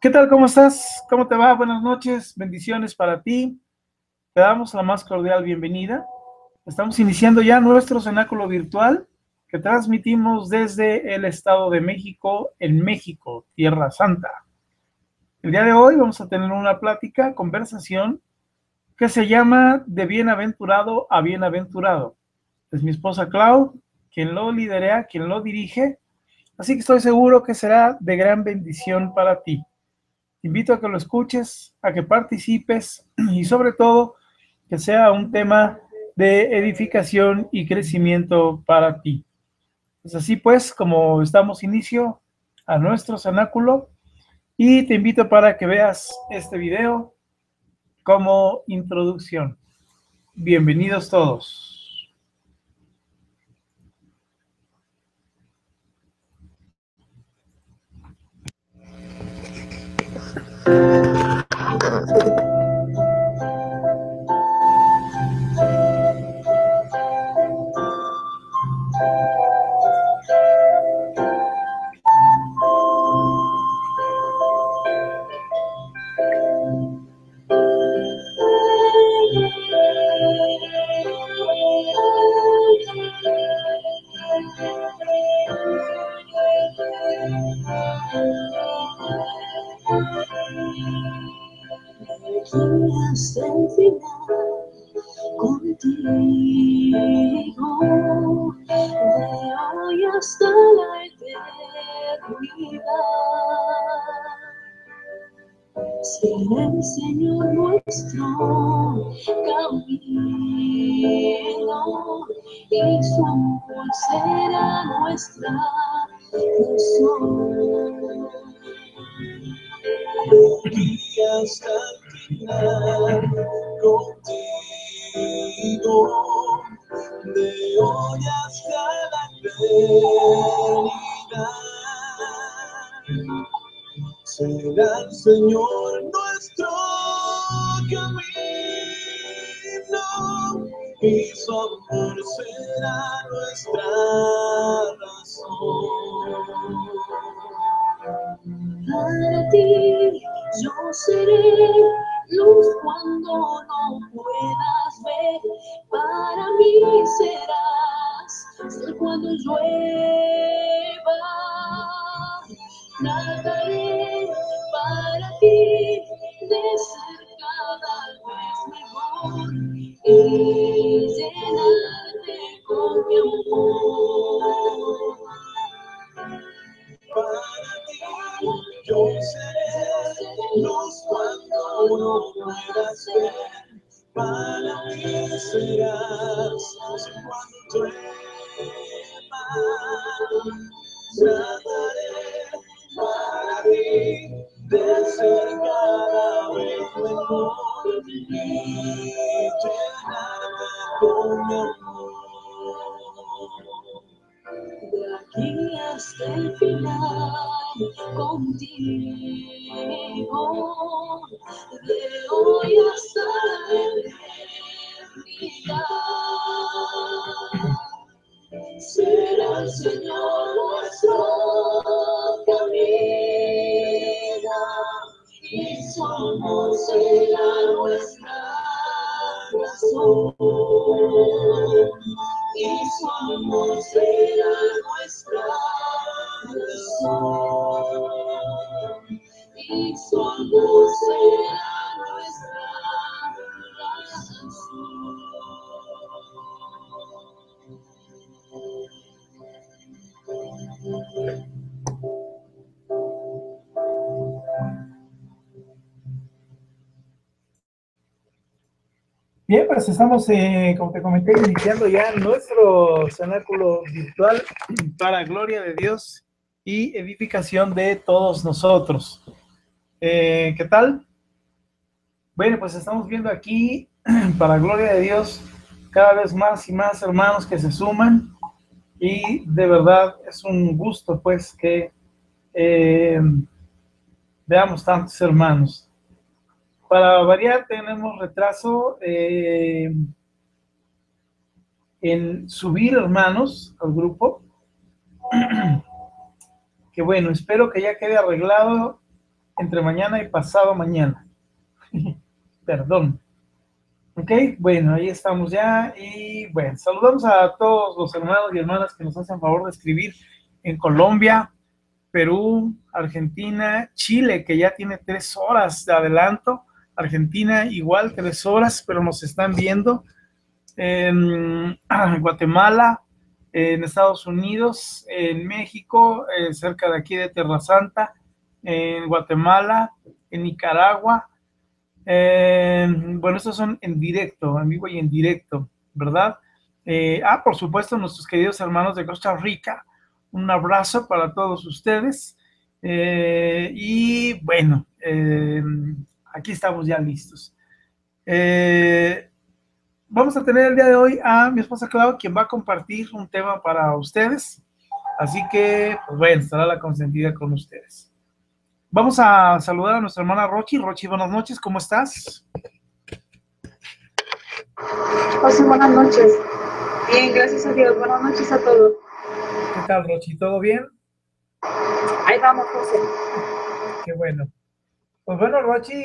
¿Qué tal? ¿Cómo estás? ¿Cómo te va? Buenas noches, bendiciones para ti. Te damos la más cordial bienvenida. Estamos iniciando ya nuestro cenáculo virtual que transmitimos desde el Estado de México, en México, Tierra Santa. El día de hoy vamos a tener una plática, conversación, que se llama De bienaventurado a bienaventurado. Es mi esposa Clau quien lo lidera, quien lo dirige, así que estoy seguro que será de gran bendición para ti. Te invito a que lo escuches, a que participes y sobre todo que sea un tema de edificación y crecimiento para ti. Es así pues como damos inicio a nuestro cenáculo y te invito para que veas este video como introducción. Bienvenidos todos. Hasta el final contigo, de hoy hasta la eternidad. Será el Señor nuestro camino y su amor será nuestra razón. Hasta el final contigo, de hoy hasta la eternidad. Será el Señor nuestro camino y su amor será nuestra razón. Para ti yo seré luz cuando no puedas ver. Para mí serás sol cuando llueva. Trataré para ti de ser cada vez mejor y llenarte con mi amor. Para ti yo seré luz cuando no puedas ver. Para mí serás sol cuando llueva. Trataré para ti de ser cada vez mejor y llenarme con mi amor. De aquí hasta el final contigo, de hoy hasta la eternidad. Será el Señor nuestro camino y su amor será nuestra razón. Y su amor será nuestra razón. Y su amor será nuestra razón. Bien, pues estamos, como te comenté, iniciando ya nuestro cenáculo virtual para gloria de Dios y edificación de todos nosotros. ¿Qué tal? Bueno, pues estamos viendo aquí, para gloria de Dios, cada vez más y más hermanos que se suman y de verdad es un gusto pues que veamos tantos hermanos. Para variar tenemos retraso en subir hermanos al grupo, que bueno, espero que ya quede arreglado entre mañana y pasado mañana. Perdón. Ok, bueno, ahí estamos ya. Y bueno, saludamos a todos los hermanos y hermanas que nos hacen favor de escribir en Colombia, Perú, Argentina, Chile, que ya tiene 3 horas de adelanto. Argentina igual 3 horas, pero nos están viendo. En Guatemala, en Estados Unidos, en México, cerca de aquí de Tierra Santa, en Guatemala, en Nicaragua. Bueno, estos son en directo, en vivo y en directo, ¿verdad? Por supuesto, nuestros queridos hermanos de Costa Rica, un abrazo para todos ustedes. Y bueno, aquí estamos ya listos. Vamos a tener el día de hoy a mi esposa Clau, quien va a compartir un tema para ustedes. Así que, pues bueno, estará la consentida con ustedes. Vamos a saludar a nuestra hermana Rochi. Rochi, buenas noches, ¿cómo estás? José, buenas noches. Bien, gracias a Dios. Buenas noches a todos. ¿Qué tal, Rochi? ¿Todo bien? Ahí vamos, José. Qué bueno. Pues bueno, Rochi,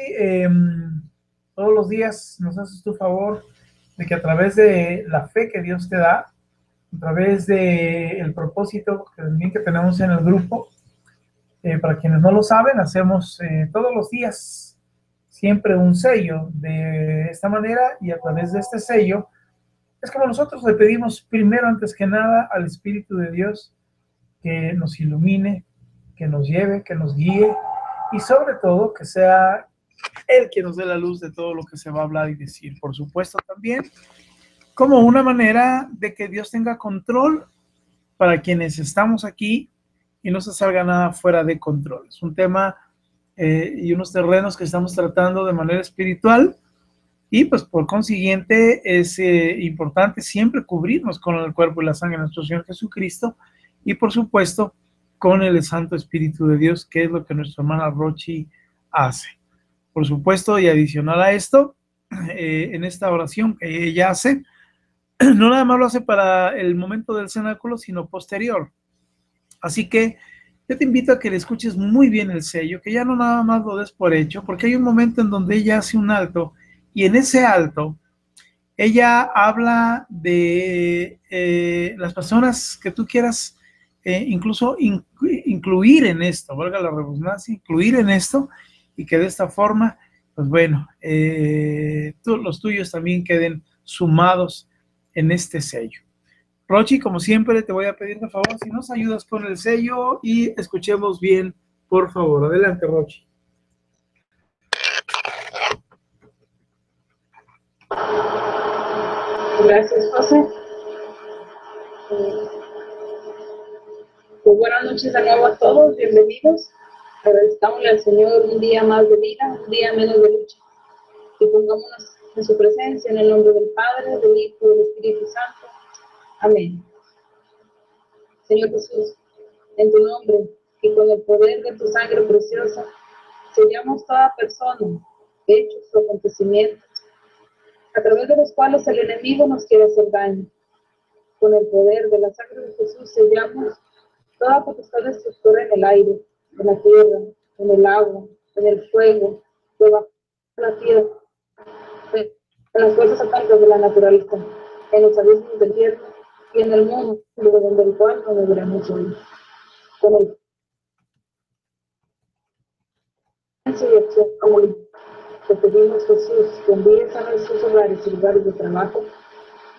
todos los días nos haces tu favor de que a través de la fe que Dios te da, a través del propósito que tenemos en el grupo, para quienes no lo saben, hacemos todos los días siempre un sello de esta manera, y a través de este sello es como nosotros le pedimos primero, antes que nada, al Espíritu de Dios que nos ilumine, que nos lleve, que nos guíe, y sobre todo que sea Él quien nos dé la luz de todo lo que se va a hablar y decir. Por supuesto, también como una manera de que Dios tenga control para quienes estamos aquí y no se salga nada fuera de control. Es un tema y unos terrenos que estamos tratando de manera espiritual, y pues por consiguiente es importante siempre cubrirnos con el cuerpo y la sangre de nuestro Señor Jesucristo, y por supuesto con el Santo Espíritu de Dios, que es lo que nuestra hermana Rochi hace. Por supuesto, y adicional a esto, en esta oración que ella hace, no nada más lo hace para el momento del cenáculo, sino posterior. Así que yo te invito a que le escuches muy bien el sello, que ya no nada más lo des por hecho, porque hay un momento en donde ella hace un alto, y en ese alto ella habla de las personas que tú quieras incluso incluir en esto, valga la redundancia, incluir en esto, y que de esta forma, pues bueno, los tuyos también queden sumados en este sello. Rochi, como siempre, te voy a pedir de favor si nos ayudas con el sello y escuchemos bien, por favor. Adelante, Rochi. Gracias, José. Pues buenas noches de nuevo a todos, bienvenidos. Agradezcámosle al Señor un día más de vida, un día menos de lucha. Y pongámonos en su presencia, en el nombre del Padre, del Hijo y del Espíritu Santo. Amén. Señor Jesús, en tu nombre y con el poder de tu sangre preciosa, sellamos toda persona, hechos o acontecimientos, a través de los cuales el enemigo nos quiere hacer daño. Con el poder de la sangre de Jesús sellamos toda potestad destructora en el aire, en la tierra, en el agua, en el fuego, debajo de la tierra, en las fuerzas satánicas de la naturaleza, en los abismos del infierno y en el mundo donde el cual no deberemos oír. Con el y acción común, te pedimos, Jesús, que envíes a nuestros hogares y lugares de trabajo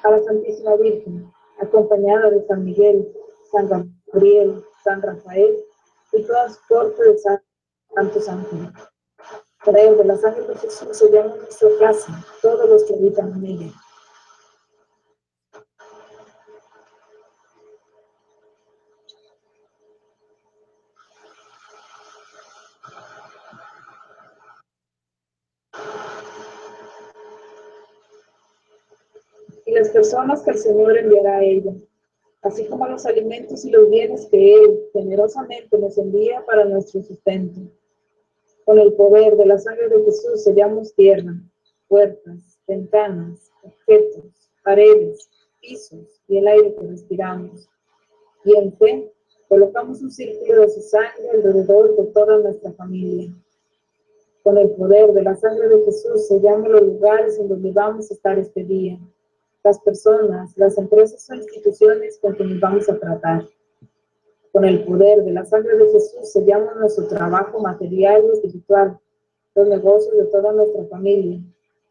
a la Santísima Virgen, acompañada de San Miguel, San Gabriel, San Rafael y toda su corte de santos ángeles. Por ello, de la sangre de Jesús sellamos nuestra casa, todos los que habitan en ella. Y las personas que el Señor enviará a ella, así como los alimentos y los bienes que Él generosamente nos envía para nuestro sustento. Con el poder de la sangre de Jesús sellamos tierra, puertas, ventanas, objetos, paredes, pisos y el aire que respiramos. Y en fe colocamos un círculo de su sangre alrededor de toda nuestra familia. Con el poder de la sangre de Jesús, sellamos los lugares en donde vamos a estar este día, las personas, las empresas o instituciones con quienes vamos a tratar. Con el poder de la sangre de Jesús, sellamos nuestro trabajo material y espiritual, los negocios de toda nuestra familia,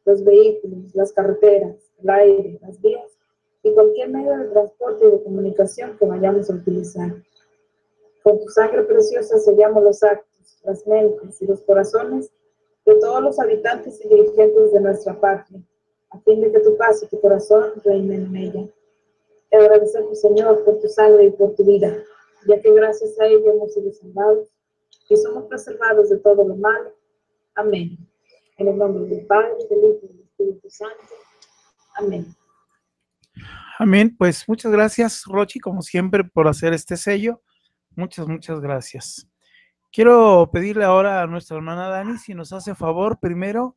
los vehículos, las carreteras, el aire, las vías y cualquier medio de transporte y de comunicación que vayamos a utilizar. Con tu sangre preciosa sellamos los actos, las mentes y los corazones de todos los habitantes y dirigentes de nuestra patria, a fin de que tu paz y tu corazón reinen en ella. Te agradecemos, Señor, por tu sangre y por tu vida, ya que gracias a ella hemos sido salvados y somos preservados de todo lo malo. Amén. En el nombre del Padre, del Hijo y del Espíritu Santo. Amén. Amén. Pues muchas gracias, Rochi, como siempre, por hacer este sello. Muchas gracias. Quiero pedirle ahora a nuestra hermana Dani si nos hace favor primero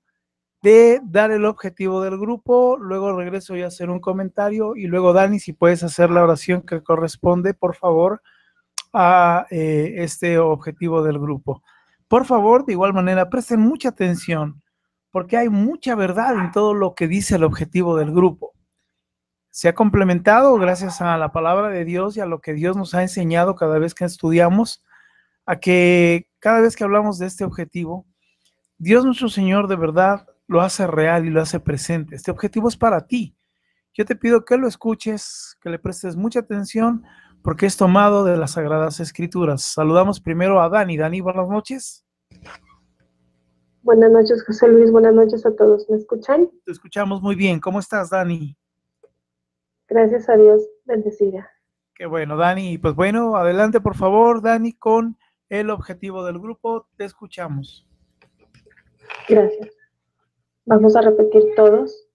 de dar el objetivo del grupo, luego regreso yo a hacer un comentario y luego Dani, si puedes hacer la oración que corresponde, por favor, a este objetivo del grupo. Por favor, de igual manera, presten mucha atención porque hay mucha verdad en todo lo que dice el objetivo del grupo. Se ha complementado gracias a la palabra de Dios y a lo que Dios nos ha enseñado cada vez que estudiamos, a que cada vez que hablamos de este objetivo, Dios nuestro Señor de verdad lo hace real y lo hace presente. Este objetivo es para ti. Yo te pido que lo escuches, que le prestes mucha atención, porque es tomado de las Sagradas Escrituras. Saludamos primero a Dani. Dani, buenas noches. Buenas noches, José Luis. Buenas noches a todos. ¿Me escuchan? Te escuchamos muy bien. ¿Cómo estás, Dani? Gracias a Dios, bendecida. Qué bueno, Dani. Pues bueno, adelante, por favor, Dani, con el objetivo del grupo. Te escuchamos. Gracias. Vamos a repetir todos.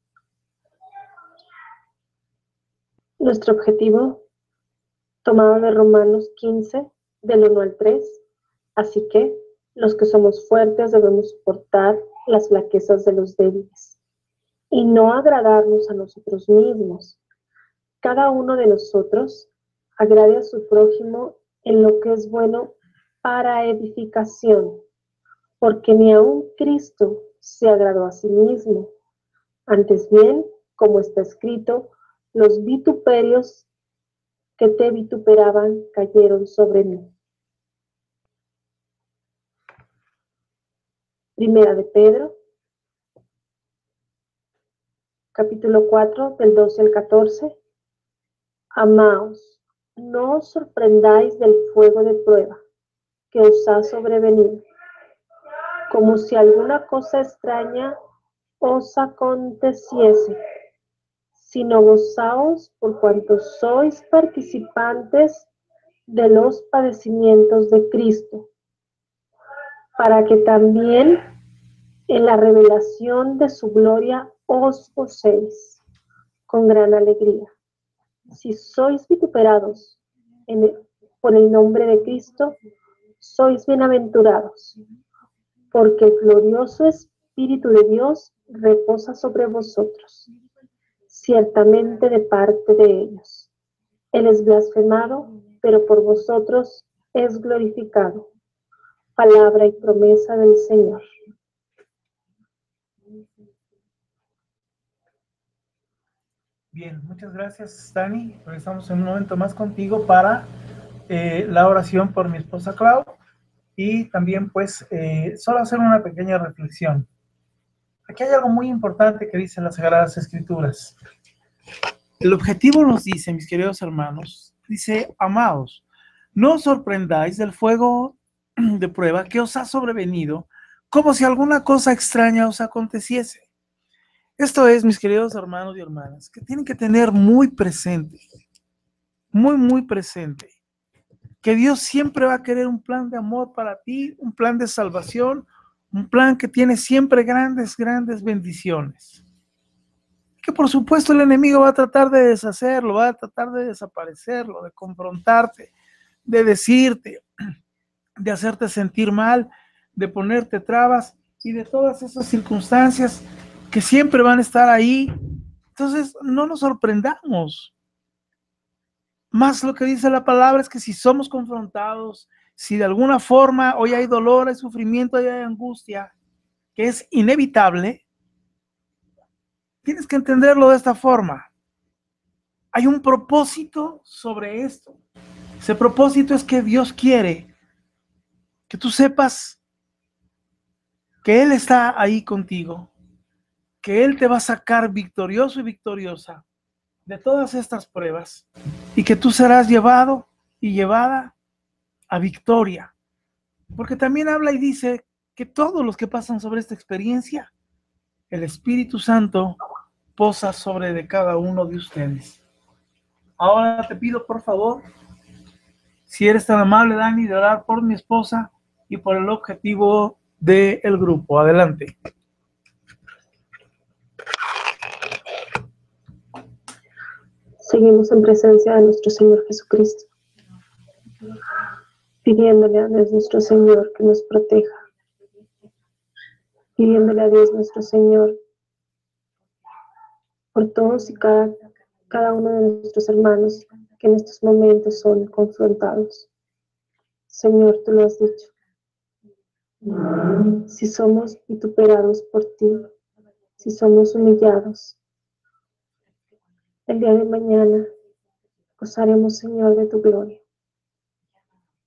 Nuestro objetivo, tomado de Romanos 15, del 1 al 3. Así que, los que somos fuertes debemos soportar las flaquezas de los débiles y no agradarnos a nosotros mismos. Cada uno de nosotros agrade a su prójimo en lo que es bueno para edificación, porque ni aun Cristo se agradó a sí mismo. Antes bien, como está escrito, los vituperios que te vituperaban cayeron sobre mí. Primera de Pedro, capítulo 4, del 12 al 14. Amaos, no os sorprendáis del fuego de prueba que os ha sobrevenido, como si alguna cosa extraña os aconteciese, sino gozaos por cuanto sois participantes de los padecimientos de Cristo, para que también en la revelación de su gloria os gocéis con gran alegría. Si sois vituperados por el nombre de Cristo, sois bienaventurados, porque el glorioso Espíritu de Dios reposa sobre vosotros, ciertamente de parte de ellos. Él es blasfemado, pero por vosotros es glorificado. Palabra y promesa del Señor. Bien, muchas gracias, Dani. Regresamos en un momento más contigo para la oración por mi esposa Clau y también pues solo hacer una pequeña reflexión. Aquí hay algo muy importante que dicen las Sagradas Escrituras. El objetivo nos dice, mis queridos hermanos, dice, amaos, no os sorprendáis del fuego de prueba que os ha sobrevenido, como si alguna cosa extraña os aconteciese. Esto es, mis queridos hermanos y hermanas, que tienen que tener muy presente, muy presente, que Dios siempre va a querer un plan de amor para ti, un plan de salvación, un plan que tiene siempre grandes bendiciones. Que por supuesto el enemigo va a tratar de deshacerlo, va a tratar de desaparecerlo, de confrontarte, de decirte, de hacerte sentir mal, de ponerte trabas y de todas esas circunstancias que siempre van a estar ahí. Entonces, no nos sorprendamos. Más lo que dice la palabra es que si somos confrontados, si de alguna forma hoy hay dolor, hay sufrimiento, hoy hay angustia, que es inevitable, tienes que entenderlo de esta forma. Hay un propósito sobre esto. Ese propósito es que Dios quiere que tú sepas que Él está ahí contigo, que Él te va a sacar victorioso y victoriosa de todas estas pruebas y que tú serás llevado y llevada a victoria. Porque también habla y dice que todos los que pasan sobre esta experiencia, el Espíritu Santo posa sobre de cada uno de ustedes. Ahora te pido, por favor, si eres tan amable, Dani, de orar por mi esposa y por el objetivo del grupo. Adelante. Seguimos en presencia de nuestro Señor Jesucristo, pidiéndole a Dios nuestro Señor que nos proteja, pidiéndole a Dios nuestro Señor por todos y cada uno de nuestros hermanos que en estos momentos son confrontados. Señor, tú lo has dicho. Si somos vituperados por ti, si somos humillados, el día de mañana gozaremos, Señor, de tu gloria.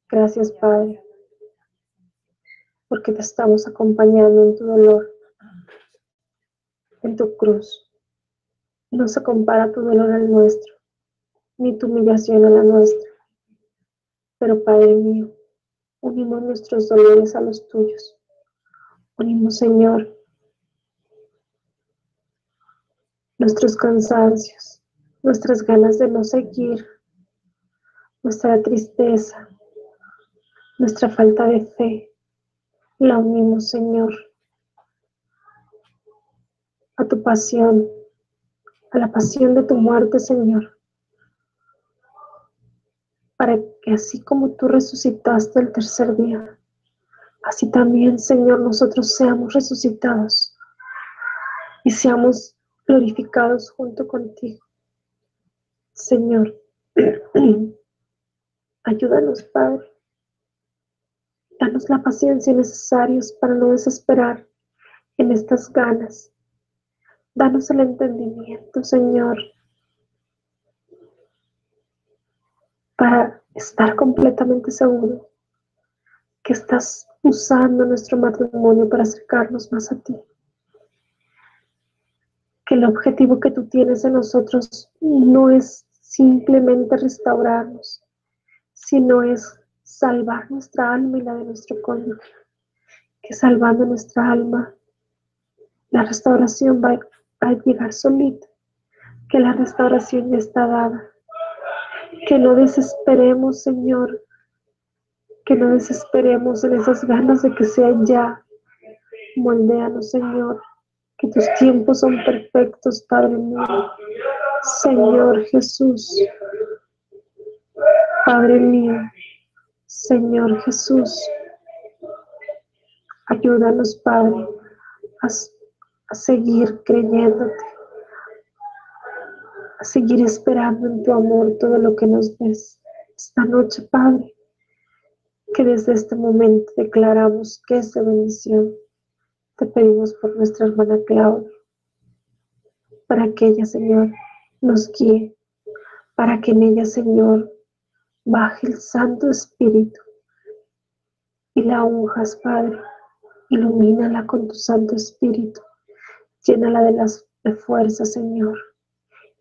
Gracias, Padre, porque te estamos acompañando en tu dolor, en tu cruz. No se compara tu dolor al nuestro, ni tu humillación a la nuestra. Pero, Padre mío, unimos nuestros dolores a los tuyos. Unimos, Señor, nuestros cansancios, nuestras ganas de no seguir, nuestra tristeza, nuestra falta de fe. La unimos, Señor, a tu pasión, a la pasión de tu muerte, Señor, para que así como tú resucitaste el tercer día, así también, Señor, nosotros seamos resucitados y seamos glorificados junto contigo. Señor, ayúdanos, Padre. Danos la paciencia necesaria para no desesperar en estas ganas. Danos el entendimiento, Señor, para estar completamente seguro que estás usando nuestro matrimonio para acercarnos más a ti. Que el objetivo que tú tienes en nosotros no es simplemente restaurarnos, sino es salvar nuestra alma y la de nuestro cónyuge. Que salvando nuestra alma, la restauración va a llegar solita. Que la restauración ya está dada. Que no desesperemos, Señor. Que no desesperemos en esas ganas de que sea ya. Moldéanos, Señor. Que tus tiempos son perfectos, Padre mío. Señor Jesús. Padre mío. Señor Jesús. Ayúdanos, Padre, a seguir creyéndote. A seguir esperando en tu amor todo lo que nos des. Esta noche, Padre, que desde este momento declaramos que es de bendición. Te pedimos por nuestra hermana Claudia, para que ella, Señor, nos guíe, para que en ella, Señor, baje el Santo Espíritu y la unjas, Padre. Ilumínala con tu Santo Espíritu, llénala de fuerza, Señor.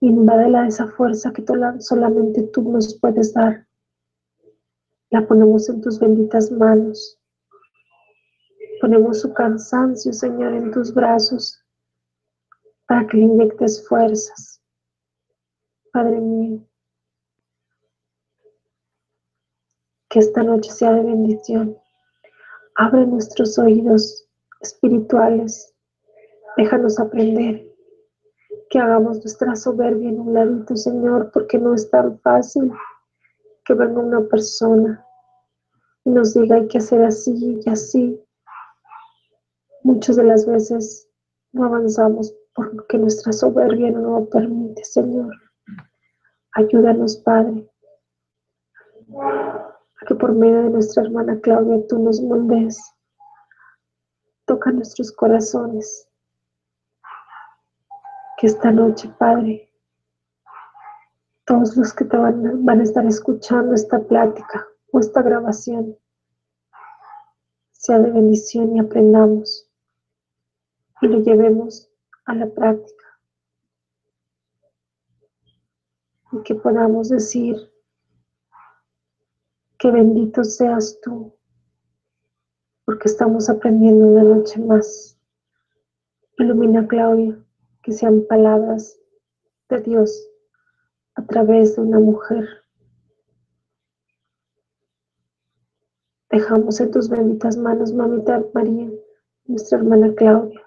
Invádela de esa fuerza que solamente tú nos puedes dar. La ponemos en tus benditas manos. Ponemos su cansancio, Señor, en tus brazos para que le inyectes fuerzas. Padre mío, que esta noche sea de bendición. Abre nuestros oídos espirituales. Déjanos aprender. Que hagamos nuestra soberbia en un ladito, Señor, porque no es tan fácil que venga una persona y nos diga hay que hacer así y así. Muchas de las veces no avanzamos porque nuestra soberbia no lo permite, Señor. Ayúdanos, Padre, a que por medio de nuestra hermana Claudia tú nos moldes, Toca nuestros corazones. Que esta noche, Padre, todos los que te van a estar escuchando esta plática o esta grabación, sea de bendición y aprendamos y lo llevemos a la práctica. Y que podamos decir que bendito seas tú, porque estamos aprendiendo una noche más. Ilumina, Claudia, que sean palabras de Dios a través de una mujer. Dejamos en tus benditas manos, mamita María, nuestra hermana Claudia,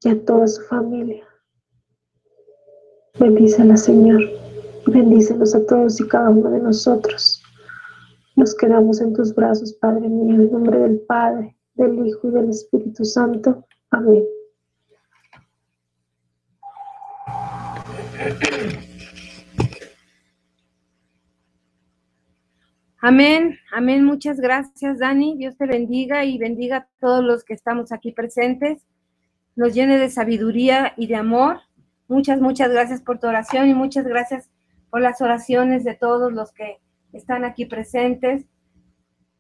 y a toda su familia. Bendícela, Señor, y bendícenos a todos y cada uno de nosotros. Nos quedamos en tus brazos, Padre mío, en nombre del Padre, del Hijo y del Espíritu Santo. Amén. Amén, amén. Muchas gracias, Dani. Dios te bendiga y bendiga a todos los que estamos aquí presentes. Nos llene de sabiduría y de amor. Muchas gracias por tu oración y muchas gracias por las oraciones de todos los que están aquí presentes,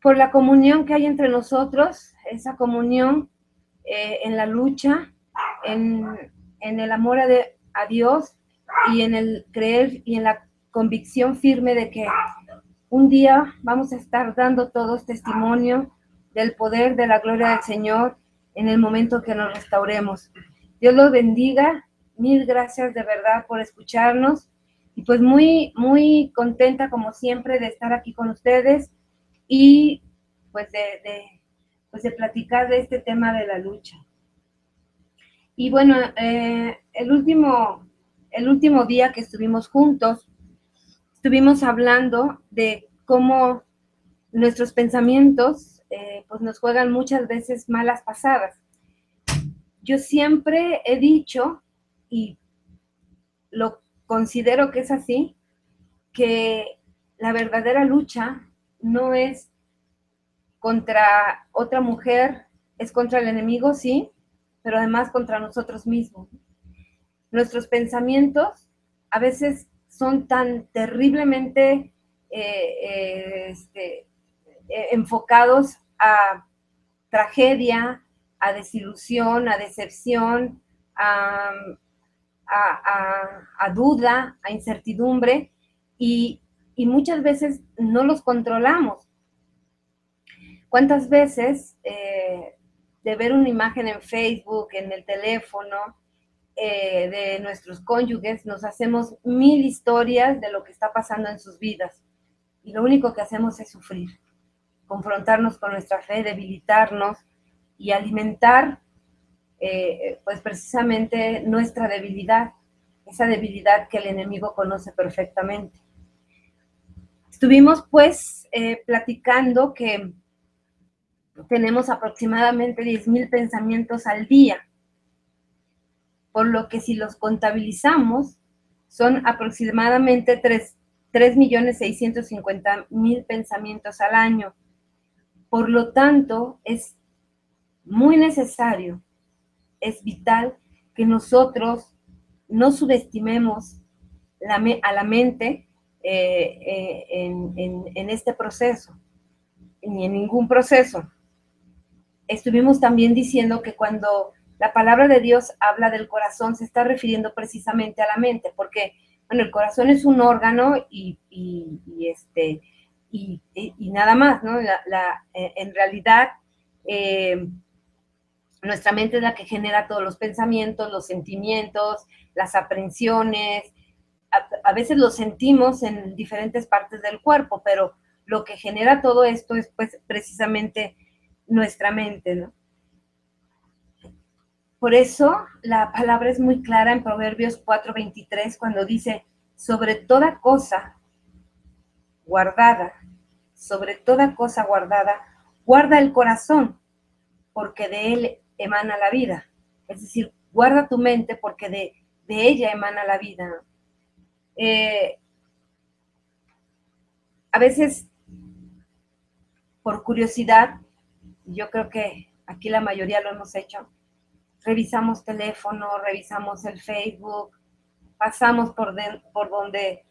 por la comunión que hay entre nosotros, esa comunión en la lucha, en el amor a Dios y en el creer y en la convicción firme de que un día vamos a estar dando todos testimonio del poder, de la gloria del Señor en el momento que nos restauremos. Dios los bendiga. Mil gracias de verdad por escucharnos. Y pues muy contenta como siempre de estar aquí con ustedes y pues de platicar de este tema de la lucha. Y bueno, el último día que estuvimos juntos, estuvimos hablando de cómo nuestros pensamientos pues nos juegan muchas veces malas pasadas. Yo siempre he dicho, y lo considero que es así, que la verdadera lucha no es contra otra mujer, es contra el enemigo, sí, pero además contra nosotros mismos. Nuestros pensamientos a veces son tan terriblemente enfocados a tragedia, a desilusión, a decepción, a duda, a incertidumbre, y muchas veces no los controlamos. ¿Cuántas veces de ver una imagen en Facebook, en el teléfono, de nuestros cónyuges, nos hacemos 1000 historias de lo que está pasando en sus vidas? Y lo único que hacemos es sufrir, confrontarnos con nuestra fe, debilitarnos y alimentar pues precisamente nuestra debilidad, esa debilidad que el enemigo conoce perfectamente. Estuvimos pues platicando que tenemos aproximadamente 10,000 pensamientos al día, por lo que si los contabilizamos son aproximadamente 3,650,000 pensamientos al año. Por lo tanto, es muy necesario, es vital que nosotros no subestimemos a la mente en este proceso, ni en ningún proceso. Estuvimos también diciendo que cuando la palabra de Dios habla del corazón, se está refiriendo precisamente a la mente, porque, bueno, el corazón es un órgano y nada más, ¿no? En realidad, nuestra mente es la que genera todos los pensamientos, los sentimientos, las aprensiones. A veces los sentimos en diferentes partes del cuerpo, pero lo que genera todo esto es pues precisamente nuestra mente, ¿no? Por eso la palabra es muy clara en Proverbios 4:23 cuando dice: sobre toda cosa guardada, guarda el corazón, porque de él emana la vida. Es decir, guarda tu mente porque de ella emana la vida. A veces, por curiosidad, yo creo que aquí la mayoría lo hemos hecho, revisamos teléfono, revisamos el Facebook, pasamos por donde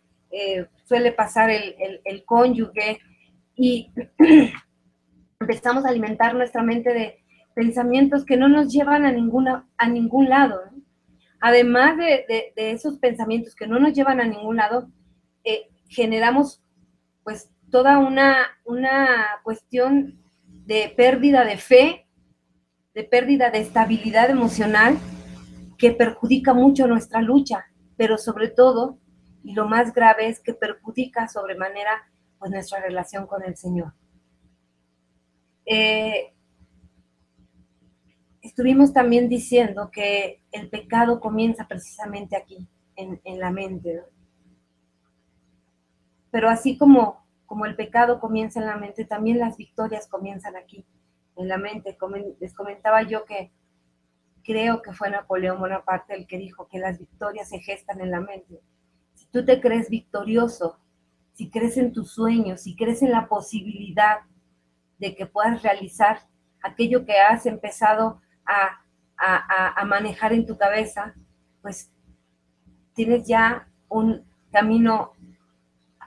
suele pasar el cónyuge y empezamos a alimentar nuestra mente de pensamientos que no nos llevan a ningún lado, ¿no? Además de esos pensamientos que no nos llevan a ningún lado, generamos pues toda una cuestión de pérdida de fe, de pérdida de estabilidad emocional que perjudica mucho nuestra lucha, pero sobre todo, y lo más grave es que perjudica sobremanera pues nuestra relación con el Señor. Estuvimos también diciendo que el pecado comienza precisamente aquí, en la mente, ¿no? Pero así como el pecado comienza en la mente, también las victorias comienzan aquí, en la mente. Les comentaba yo que creo que fue Napoleón Bonaparte el que dijo que las victorias se gestan en la mente. Si tú te crees victorioso, si crees en tus sueños, si crees en la posibilidad de que puedas realizar aquello que has empezado a manejar en tu cabeza, pues tienes ya un camino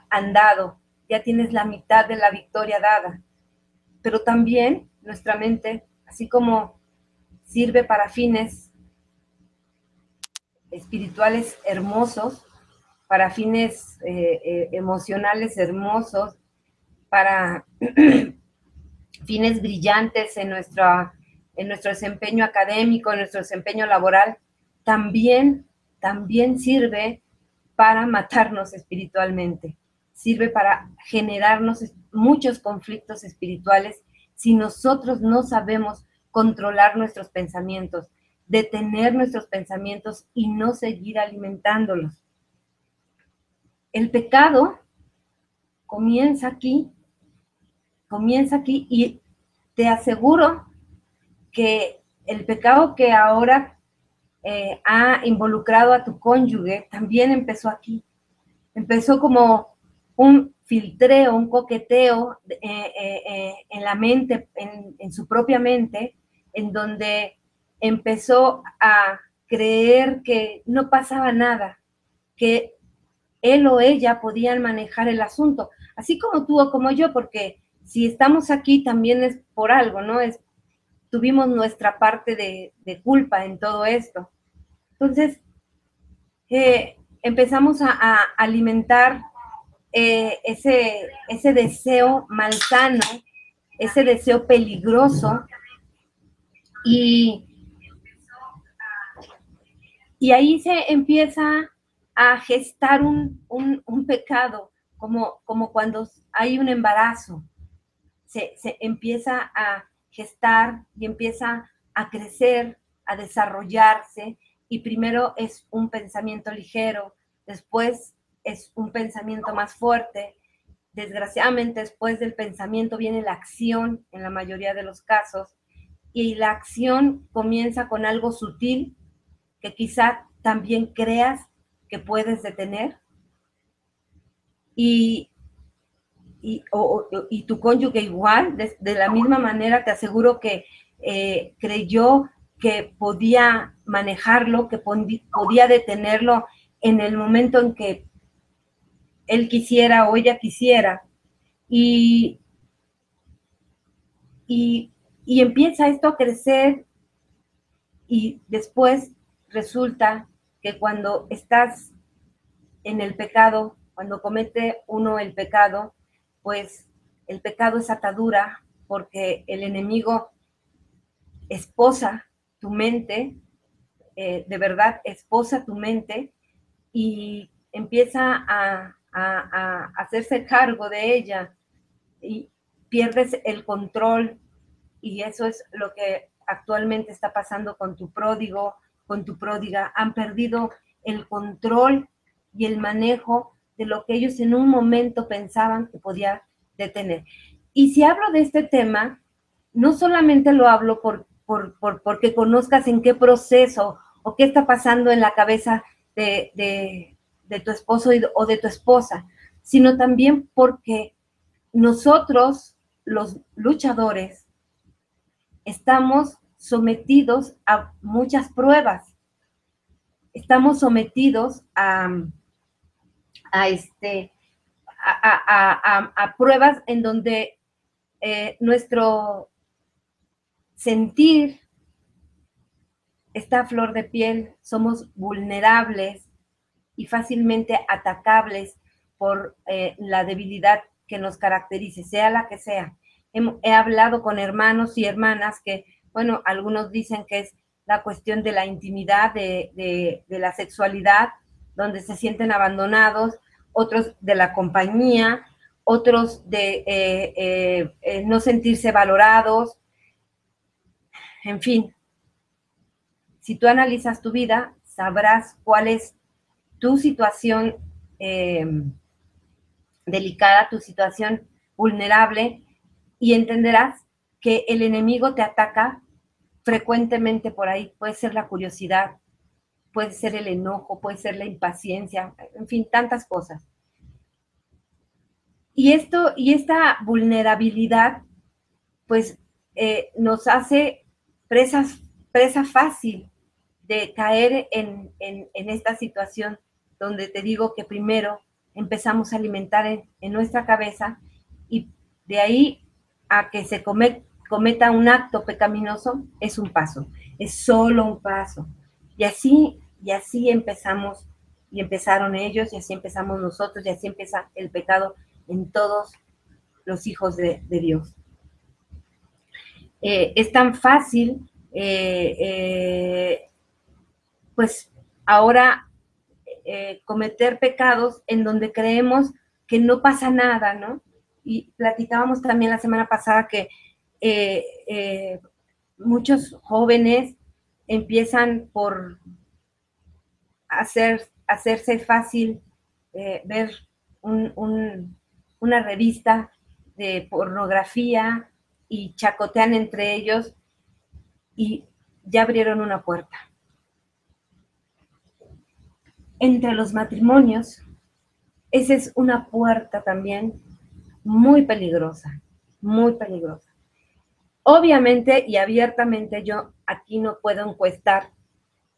andado, ya tienes la mitad de la victoria dada. Pero también nuestra mente, así como sirve para fines espirituales hermosos, para fines emocionales hermosos, para fines brillantes en nuestro desempeño académico, en nuestro desempeño laboral, también sirve para matarnos espiritualmente, sirve para generarnos muchos conflictos espirituales si nosotros no sabemos controlar nuestros pensamientos, detener nuestros pensamientos y no seguir alimentándolos. El pecado comienza aquí y te aseguro que el pecado que ahora ha involucrado a tu cónyuge también empezó aquí. Empezó como un filtreo, un coqueteo en la mente, en su propia mente, en donde empezó a creer que no pasaba nada, que él o ella podían manejar el asunto, así como tú o como yo, porque si estamos aquí también es por algo, ¿no? Tuvimos nuestra parte de culpa en todo esto. Entonces, empezamos a alimentar ese deseo malsano, ese deseo peligroso, y ahí se empieza a gestar un pecado, como cuando hay un embarazo. Se empieza a gestar y empieza a crecer, a desarrollarse, y primero es un pensamiento ligero, después es un pensamiento más fuerte. Desgraciadamente, después del pensamiento viene la acción en la mayoría de los casos, y la acción comienza con algo sutil que quizá también creas que puedes detener, y tu cónyuge igual, de la misma manera, te aseguro que creyó que podía manejarlo, que podía detenerlo en el momento en que él quisiera o ella quisiera, y empieza esto a crecer, y después resulta que cuando estás en el pecado, cuando comete uno el pecado, pues el pecado es atadura, porque el enemigo esposa tu mente, de verdad esposa tu mente, y empieza a hacerse cargo de ella, y pierdes el control, y eso es lo que actualmente está pasando con tu pródigo, con tu pródiga. Han perdido el control y el manejo de lo que ellos en un momento pensaban que podía detener. Y si hablo de este tema, no solamente lo hablo porque conozcas en qué proceso o qué está pasando en la cabeza de tu esposo o de tu esposa, sino también porque nosotros, los luchadores, estamos sometidos a muchas pruebas, estamos sometidos a pruebas en donde nuestro sentir está a flor de piel, somos vulnerables y fácilmente atacables por la debilidad que nos caracterice, sea la que sea. He hablado con hermanos y hermanas que, bueno, algunos dicen que es la cuestión de la intimidad, de la sexualidad, donde se sienten abandonados, otros de la compañía, otros de no sentirse valorados, en fin. Si tú analizas tu vida, sabrás cuál es tu situación delicada, tu situación vulnerable, y entenderás que el enemigo te ataca frecuentemente por ahí. Puede ser la curiosidad, puede ser el enojo, puede ser la impaciencia, en fin, tantas cosas. Y esta vulnerabilidad, pues, nos hace presa fácil de caer en esta situación donde te digo que primero empezamos a alimentar en nuestra cabeza, y de ahí a que se cometa un acto pecaminoso es un paso, es solo un paso. Y así empezamos, y empezaron ellos, y así empezamos nosotros, y así empieza el pecado en todos los hijos de Dios. Es tan fácil, pues ahora cometer pecados en donde creemos que no pasa nada, ¿no? Y platicábamos también la semana pasada que muchos jóvenes empiezan por hacerse fácil ver una revista de pornografía y chacotean entre ellos y ya abrieron una puerta. Entre los matrimonios, esa es una puerta también muy peligrosa, muy peligrosa. Obviamente y abiertamente yo aquí no puedo encuestar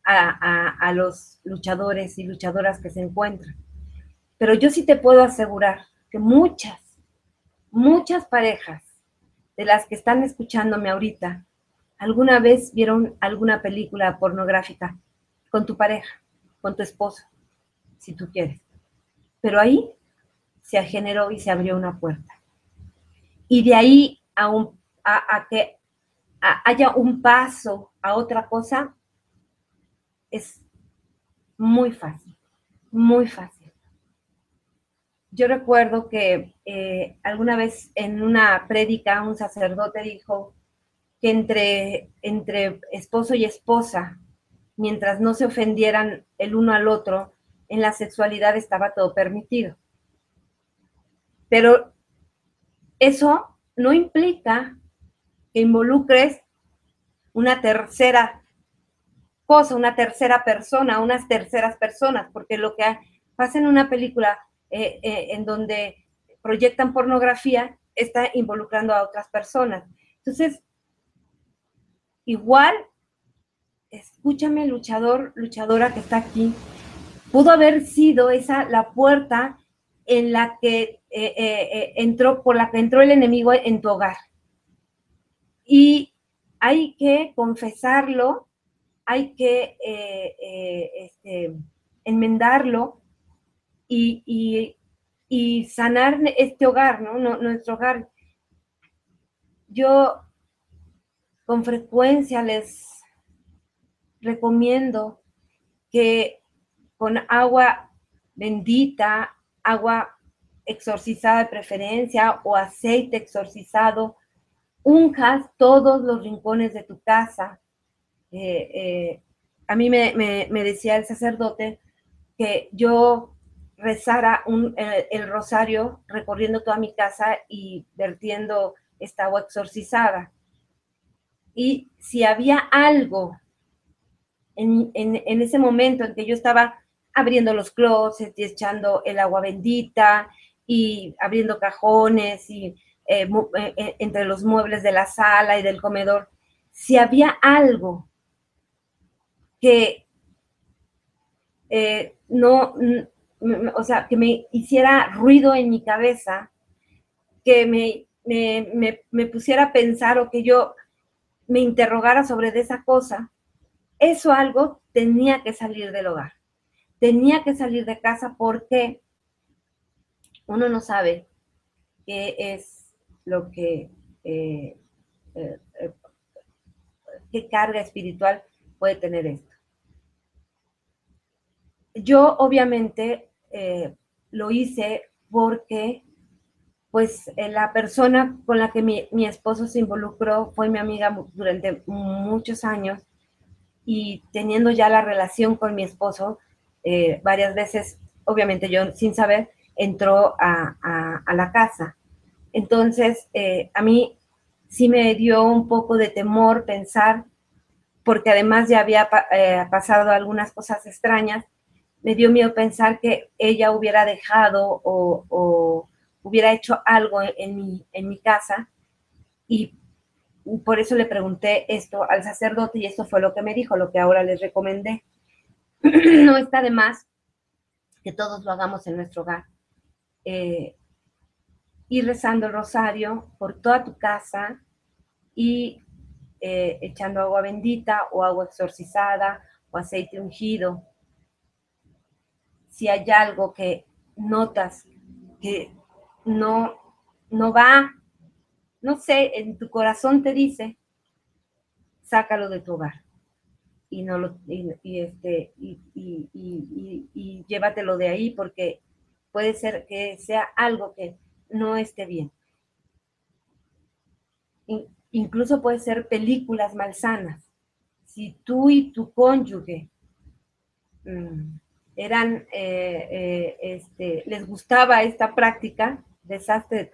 a los luchadores y luchadoras que se encuentran, pero yo sí te puedo asegurar que muchas parejas de las que están escuchándome ahorita, alguna vez vieron alguna película pornográfica con tu pareja, con tu esposo, si tú quieres. Pero ahí se generó y se abrió una puerta. Y de ahí a que haya un paso a otra cosa, es muy fácil, muy fácil. Yo recuerdo que alguna vez en una prédica un sacerdote dijo que entre esposo y esposa, mientras no se ofendieran el uno al otro, en la sexualidad estaba todo permitido. Pero eso no implica que involucres una tercera cosa, una tercera persona, unas terceras personas, porque lo que pasa en una película en donde proyectan pornografía está involucrando a otras personas. Entonces, igual, escúchame, luchador, luchadora que está aquí, pudo haber sido esa la puerta en la que por la que entró el enemigo en tu hogar. Y hay que confesarlo, hay que enmendarlo y sanar este hogar, ¿no? Nuestro hogar. Yo con frecuencia les recomiendo que con agua bendita, agua exorcizada de preferencia o aceite exorcizado, unjas todos los rincones de tu casa. A mí me decía el sacerdote que yo rezara el rosario recorriendo toda mi casa y vertiendo esta agua exorcizada. Y si había algo en ese momento en que yo estaba abriendo los closets y echando el agua bendita y abriendo cajones y entre los muebles de la sala y del comedor, si había algo que o sea, que me hiciera ruido en mi cabeza, que me pusiera a pensar o que yo me interrogara sobre esa cosa, eso algo tenía que salir del hogar, tenía que salir de casa, porque uno no sabe qué es lo que, eh, eh, eh, qué carga espiritual puede tener esto. Yo obviamente lo hice porque pues la persona con la que mi esposo se involucró fue mi amiga durante muchos años, y teniendo ya la relación con mi esposo, varias veces, obviamente yo sin saber, entró a la casa. Entonces, a mí sí me dio un poco de temor pensar, porque además ya había pasado algunas cosas extrañas, me dio miedo pensar que ella hubiera dejado o hubiera hecho algo en mi casa, y por eso le pregunté esto al sacerdote, y esto fue lo que me dijo, lo que ahora les recomendé. No está de más que todos lo hagamos en nuestro hogar. Ir rezando el rosario por toda tu casa y echando agua bendita o agua exorcizada o aceite ungido. Si hay algo que notas que no va, no sé, en tu corazón te dice, sácalo de tu hogar y no lo y llévatelo de ahí, porque puede ser que sea algo que no esté bien. Incluso puede ser películas malsanas. Si tú y tu cónyuge les gustaba esta práctica, deshazte de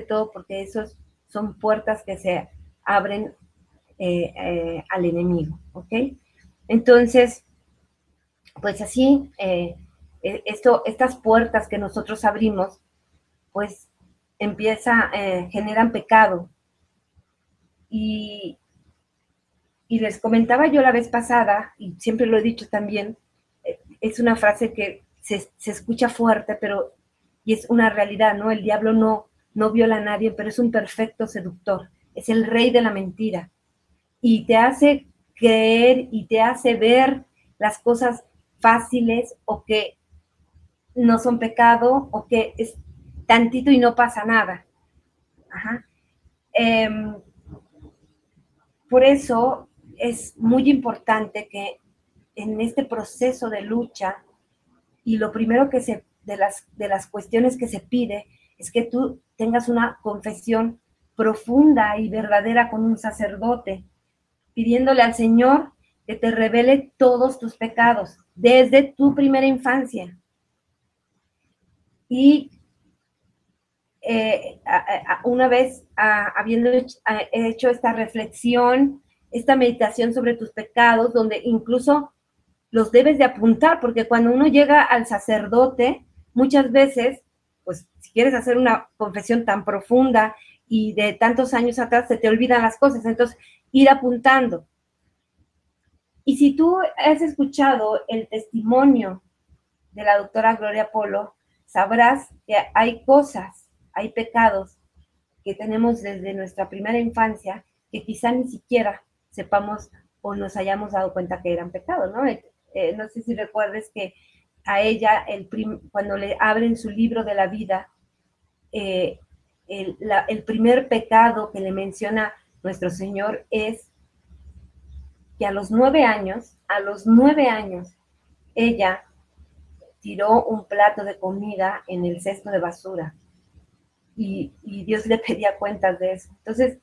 todo, porque esos son puertas que se abren al enemigo, ¿ok? Entonces, pues así, estas puertas que nosotros abrimos, pues generan pecado. Y les comentaba yo la vez pasada, y siempre lo he dicho también, es una frase que se escucha fuerte, pero y es una realidad, ¿no? El diablo no viola a nadie, pero es un perfecto seductor, es el rey de la mentira, y te hace creer y te hace ver las cosas fáciles, o que no son pecado, o que es tantito y no pasa nada. Ajá. Por eso es muy importante que en este proceso de lucha, y lo primero que de las cuestiones que se pide, es que tú tengas una confesión profunda y verdadera con un sacerdote, pidiéndole al Señor que te revele todos tus pecados desde tu primera infancia. Y una vez habiendo hecho esta reflexión, esta meditación sobre tus pecados, donde incluso los debes de apuntar, porque cuando uno llega al sacerdote, muchas veces, pues si quieres hacer una confesión tan profunda y de tantos años atrás, se te olvidan las cosas. Entonces, ir apuntando. Y si tú has escuchado el testimonio de la doctora Gloria Polo, sabrás que hay cosas, hay pecados que tenemos desde nuestra primera infancia, que quizá ni siquiera sepamos o nos hayamos dado cuenta que eran pecados, ¿no? No sé si recuerdes que a ella, cuando le abren su libro de la vida, el primer pecado que le menciona nuestro Señor es que a los 9 años, ella tiró un plato de comida en el cesto de basura, y Dios le pedía cuentas de eso. Entonces,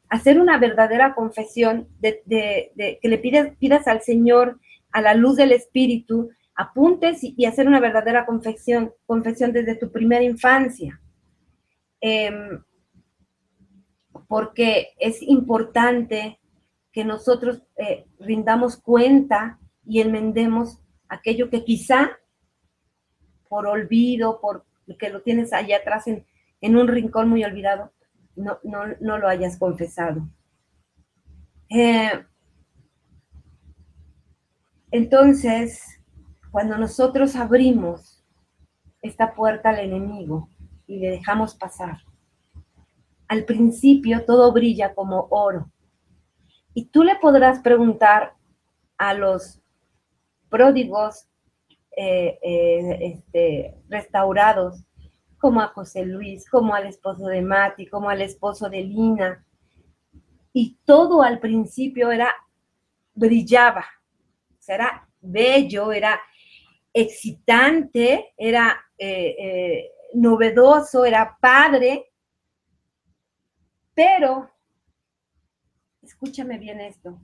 hacer una verdadera confesión, que le pidas al Señor, a la luz del Espíritu, apuntes y hacer una verdadera confesión desde tu primera infancia. Porque es importante que nosotros rindamos cuenta y enmendemos aquello que quizá por olvido, por que lo tienes allá atrás en un rincón muy olvidado, no lo hayas confesado. Entonces, cuando nosotros abrimos esta puerta al enemigo y le dejamos pasar, al principio todo brilla como oro. Y tú le podrás preguntar a los pródigos restaurados, como a José Luis, como al esposo de Mati, como al esposo de Lina, y todo al principio brillaba, o sea, era bello, era excitante, era novedoso, era padre, pero, escúchame bien esto,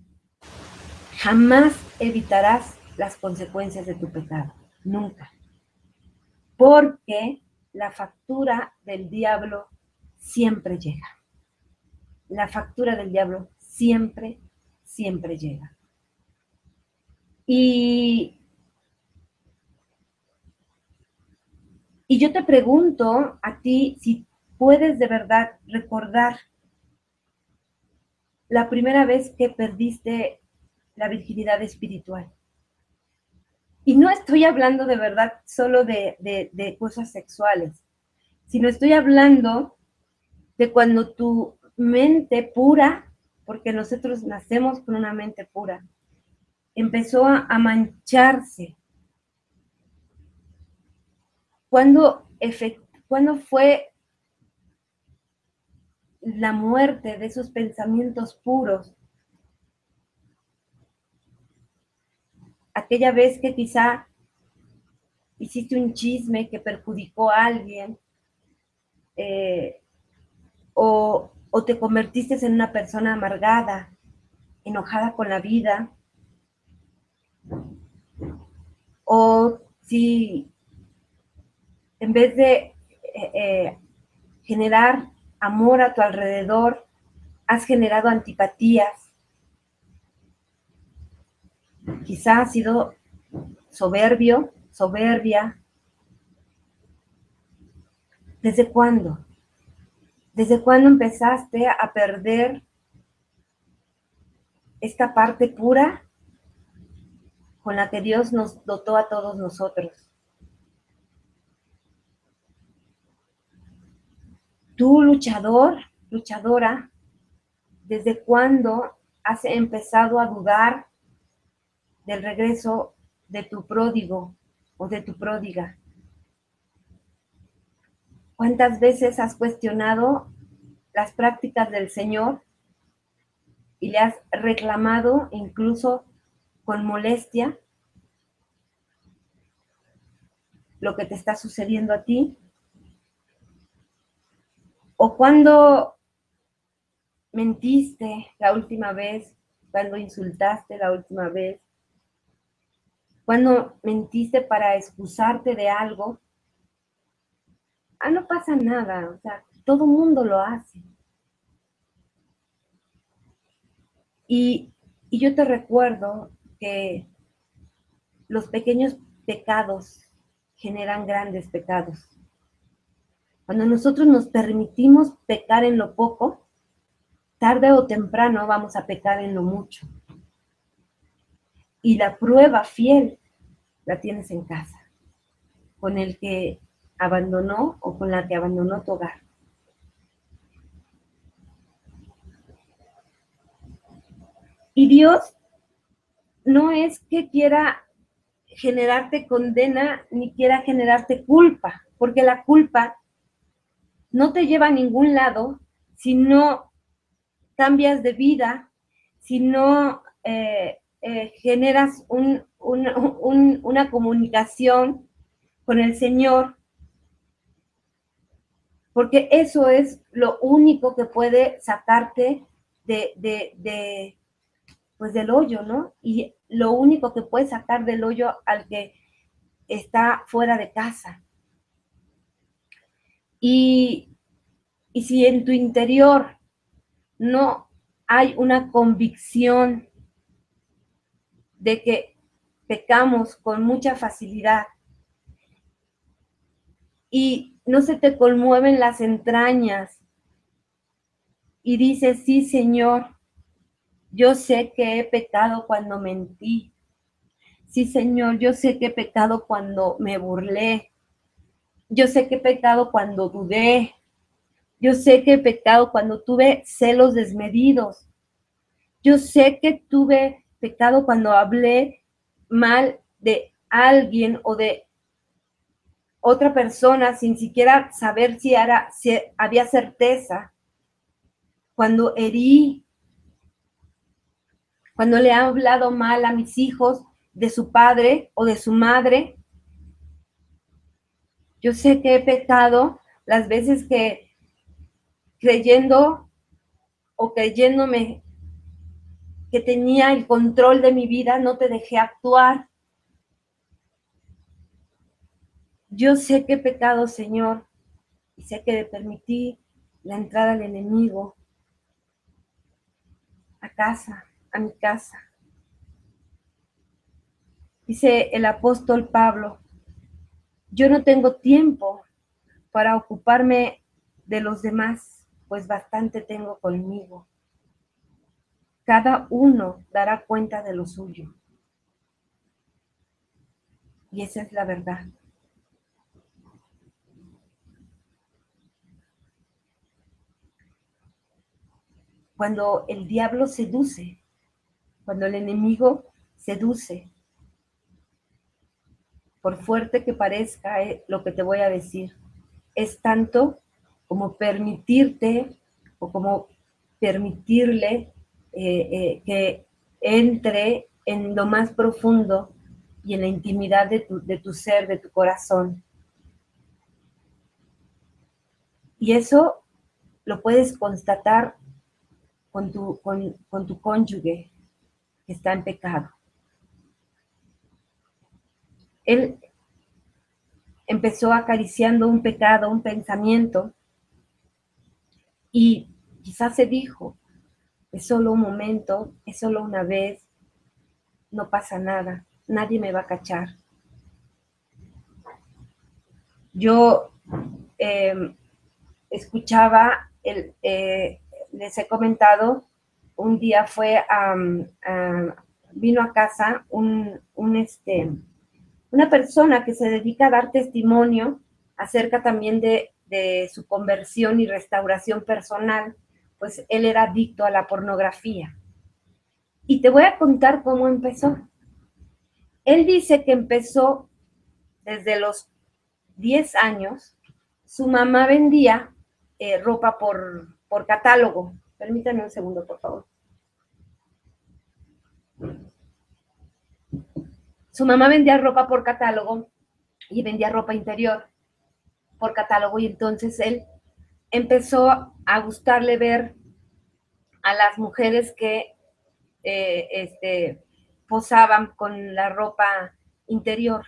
jamás evitarás las consecuencias de tu pecado, nunca, porque la factura del diablo siempre llega. La factura del diablo siempre, siempre llega. Y yo te pregunto a ti si puedes de verdad recordar la primera vez que perdiste la virginidad espiritual. Y no estoy hablando de verdad solo de cosas sexuales, sino estoy hablando de cuando tu mente pura, porque nosotros nacemos con una mente pura, empezó a mancharse. ¿Cuándo fue la muerte de esos pensamientos puros? Aquella vez que quizá hiciste un chisme que perjudicó a alguien, o te convertiste en una persona amargada, enojada con la vida, o si en vez de generar amor a tu alrededor, has generado antipatías. Quizá has sido soberbio, soberbia. ¿Desde cuándo? ¿Desde cuándo empezaste a perder esta parte pura con la que Dios nos dotó a todos nosotros? Tú, luchador, luchadora, ¿desde cuándo has empezado a dudar del regreso de tu pródigo o de tu pródiga? ¿Cuántas veces has cuestionado las prácticas del Señor y le has reclamado, incluso con molestia, lo que te está sucediendo a ti? ¿O cuando mentiste la última vez? ¿Cuando insultaste la última vez? ¿Cuando mentiste para excusarte de algo? No pasa nada, o sea, todo mundo lo hace. Y yo te recuerdo que los pequeños pecados generan grandes pecados. Cuando nosotros nos permitimos pecar en lo poco, tarde o temprano vamos a pecar en lo mucho. Y la prueba fiel la tienes en casa, con el que abandonó o con la que abandonó tu hogar. Y Dios no es que quiera generarte condena ni quiera generarte culpa, porque la culpa no te lleva a ningún lado si no cambias de vida, si no generas una comunicación con el Señor, porque eso es lo único que puede sacarte pues del hoyo, ¿no? Y lo único que puede sacar del hoyo al que está fuera de casa. Y si en tu interior no hay una convicción de que pecamos con mucha facilidad y no se te conmueven las entrañas y dices, sí, Señor, Yo sé que he pecado cuando mentí. Sí, Señor, yo sé que he pecado cuando me burlé. Yo sé que he pecado cuando dudé. Yo sé que he pecado cuando tuve celos desmedidos. Yo sé que tuve pecado cuando hablé mal de alguien o de otra persona sin siquiera saber si había certeza. Cuando herí, cuando le he hablado mal a mis hijos de su padre o de su madre. Yo sé que he pecado las veces que creyendo o creyéndome que tenía el control de mi vida, no te dejé actuar. Yo sé que he pecado, Señor, y sé que le permití la entrada del enemigo a casa, a mi casa. Dice el apóstol Pablo, yo no tengo tiempo para ocuparme de los demás, pues bastante tengo conmigo. Cada uno dará cuenta de lo suyo. Y esa es la verdad. Cuando el diablo seduce, cuando el enemigo seduce, por fuerte que parezca lo que te voy a decir, es tanto como permitirte o como permitirle que entre en lo más profundo y en la intimidad de tu ser, de tu corazón. Y eso lo puedes constatar con tu cónyuge que está en pecado. Él empezó acariciando un pecado, un pensamiento, y quizás se dijo, es solo un momento, es solo una vez, no pasa nada, nadie me va a cachar. Yo escuchaba, les he comentado, un día vino a casa una persona que se dedica a dar testimonio acerca también de su conversión y restauración personal, pues él era adicto a la pornografía. Y te voy a contar cómo empezó. Él dice que empezó desde los 10 años. Su mamá vendía ropa por catálogo. Permítanme un segundo, por favor. Su mamá vendía ropa por catálogo y vendía ropa interior por catálogo, y entonces él empezó a gustarle ver a las mujeres que posaban con la ropa interior,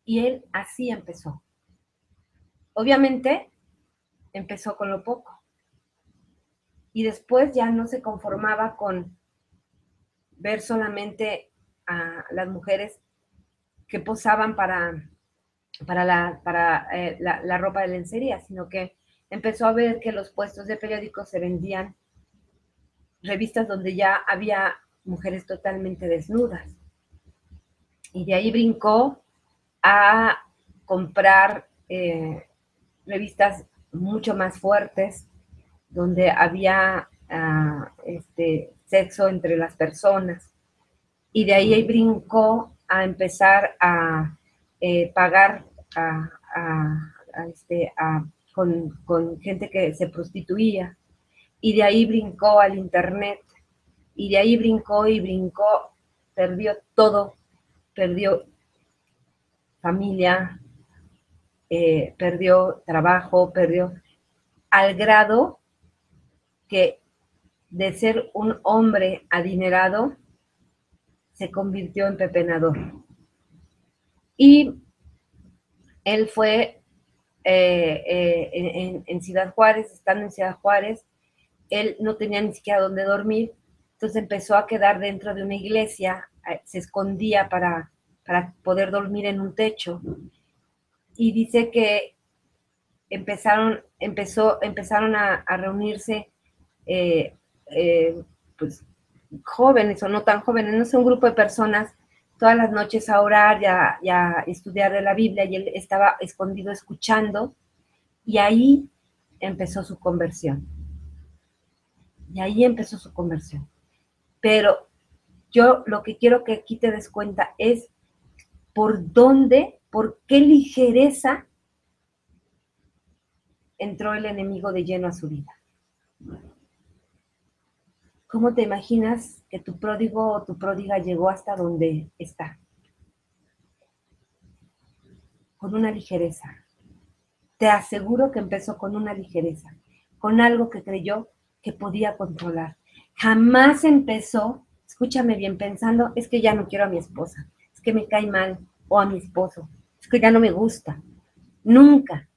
y él así empezó. Obviamente empezó con lo poco y después ya no se conformaba con ver solamente a las mujeres que posaban para la ropa de lencería, sino que empezó a ver que los puestos de periódicos se vendían revistas donde ya había mujeres totalmente desnudas. Y de ahí brincó a comprar revistas mucho más fuertes, donde había sexo entre las personas. Y de ahí brincó a empezar a pagar con gente que se prostituía. Y de ahí brincó al internet. Y de ahí brincó y brincó, perdió todo, perdió familia, perdió trabajo, perdió, al grado que de ser un hombre adinerado se convirtió en pepenador. Y él fue en Ciudad Juárez, estando en Ciudad Juárez, él no tenía ni siquiera dónde dormir, entonces empezó a quedar dentro de una iglesia, se escondía para poder dormir en un techo. Y dice que empezaron a reunirse pues, jóvenes o no tan jóvenes, no sé, un grupo de personas todas las noches a orar y a estudiar de la Biblia, y él estaba escondido escuchando, y ahí empezó su conversión. Pero yo lo que quiero que aquí te des cuenta es por qué ligereza entró el enemigo de lleno a su vida. ¿Cómo te imaginas que tu pródigo o tu pródiga llegó hasta donde está? Con una ligereza. Te aseguro que empezó con una ligereza, con algo que creyó que podía controlar. Jamás empezó, escúchame bien, pensando, es que ya no quiero a mi esposa, es que me cae mal, o a mi esposo, es que ya no me gusta. Nunca.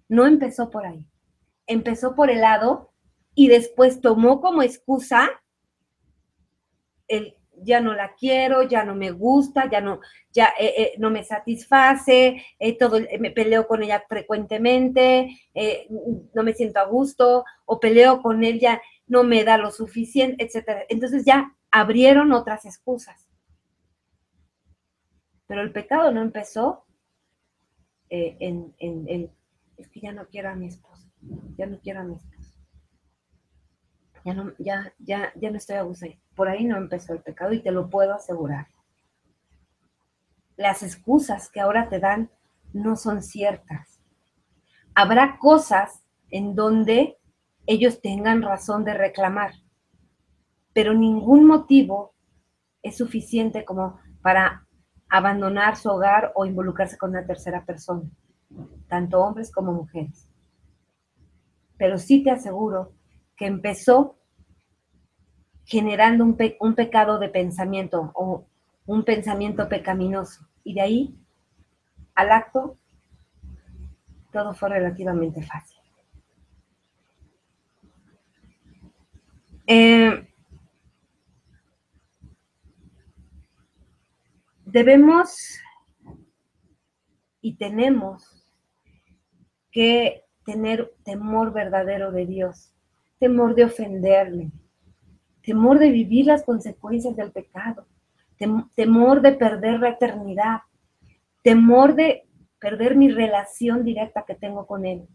No empezó por ahí. Empezó por el lado y después tomó como excusa el ya no la quiero, ya no me gusta, no me satisface, me peleo con ella frecuentemente, no me siento a gusto, o peleo con él, ya no me da lo suficiente, etcétera. Entonces ya abrieron otras excusas. Pero el pecado no empezó es que ya no quiero a mi esposo, ya no quiero a mi esposo. Ya no estoy a gusto ahí. Por ahí no empezó el pecado y te lo puedo asegurar. Las excusas que ahora te dan no son ciertas. Habrá cosas en donde ellos tengan razón de reclamar, pero ningún motivo es suficiente como para abandonar su hogar o involucrarse con una tercera persona, tanto hombres como mujeres. Pero sí te aseguro que empezó generando un pecado de pensamiento o un pensamiento pecaminoso. Y de ahí al acto, todo fue relativamente fácil. Debemos y tenemos que tener temor verdadero de Dios, temor de ofenderle, temor de vivir las consecuencias del pecado, temor de perder la eternidad, temor de perder mi relación directa que tengo con Él,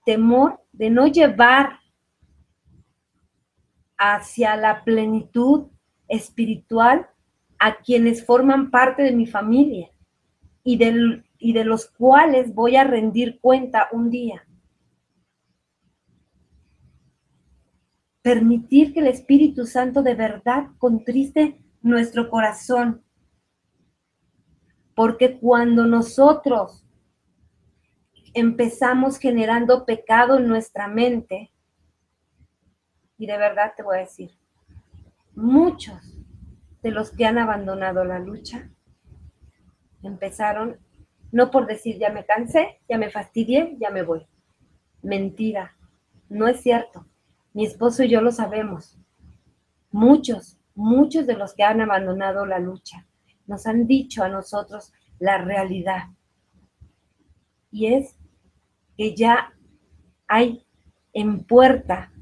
temor de no llevar hacia la plenitud espiritual a quienes forman parte de mi familia y de los cuales voy a rendir cuenta un día. Permitir que el Espíritu Santo de verdad contriste nuestro corazón. Porque cuando nosotros empezamos generando pecado en nuestra mente, y de verdad te voy a decir, muchos de los que han abandonado la lucha empezaron no por decir ya me cansé, ya me fastidié, ya me voy. Mentira, no es cierto. Mi esposo y yo lo sabemos. Muchos de los que han abandonado la lucha nos han dicho a nosotros la realidad. Y es que ya hay en puerta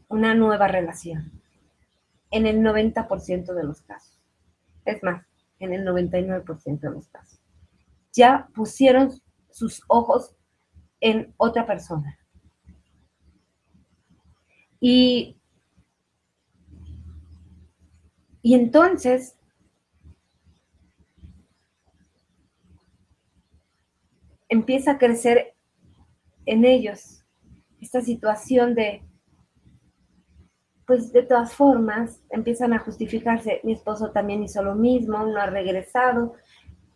una nueva relación. En el 90% de los casos. Es más, en el 99% de los casos. Ya pusieron sus ojos en otra persona. Y entonces empieza a crecer en ellos esta situación de, pues de todas formas, empiezan a justificarse. Mi esposo también hizo lo mismo, no ha regresado.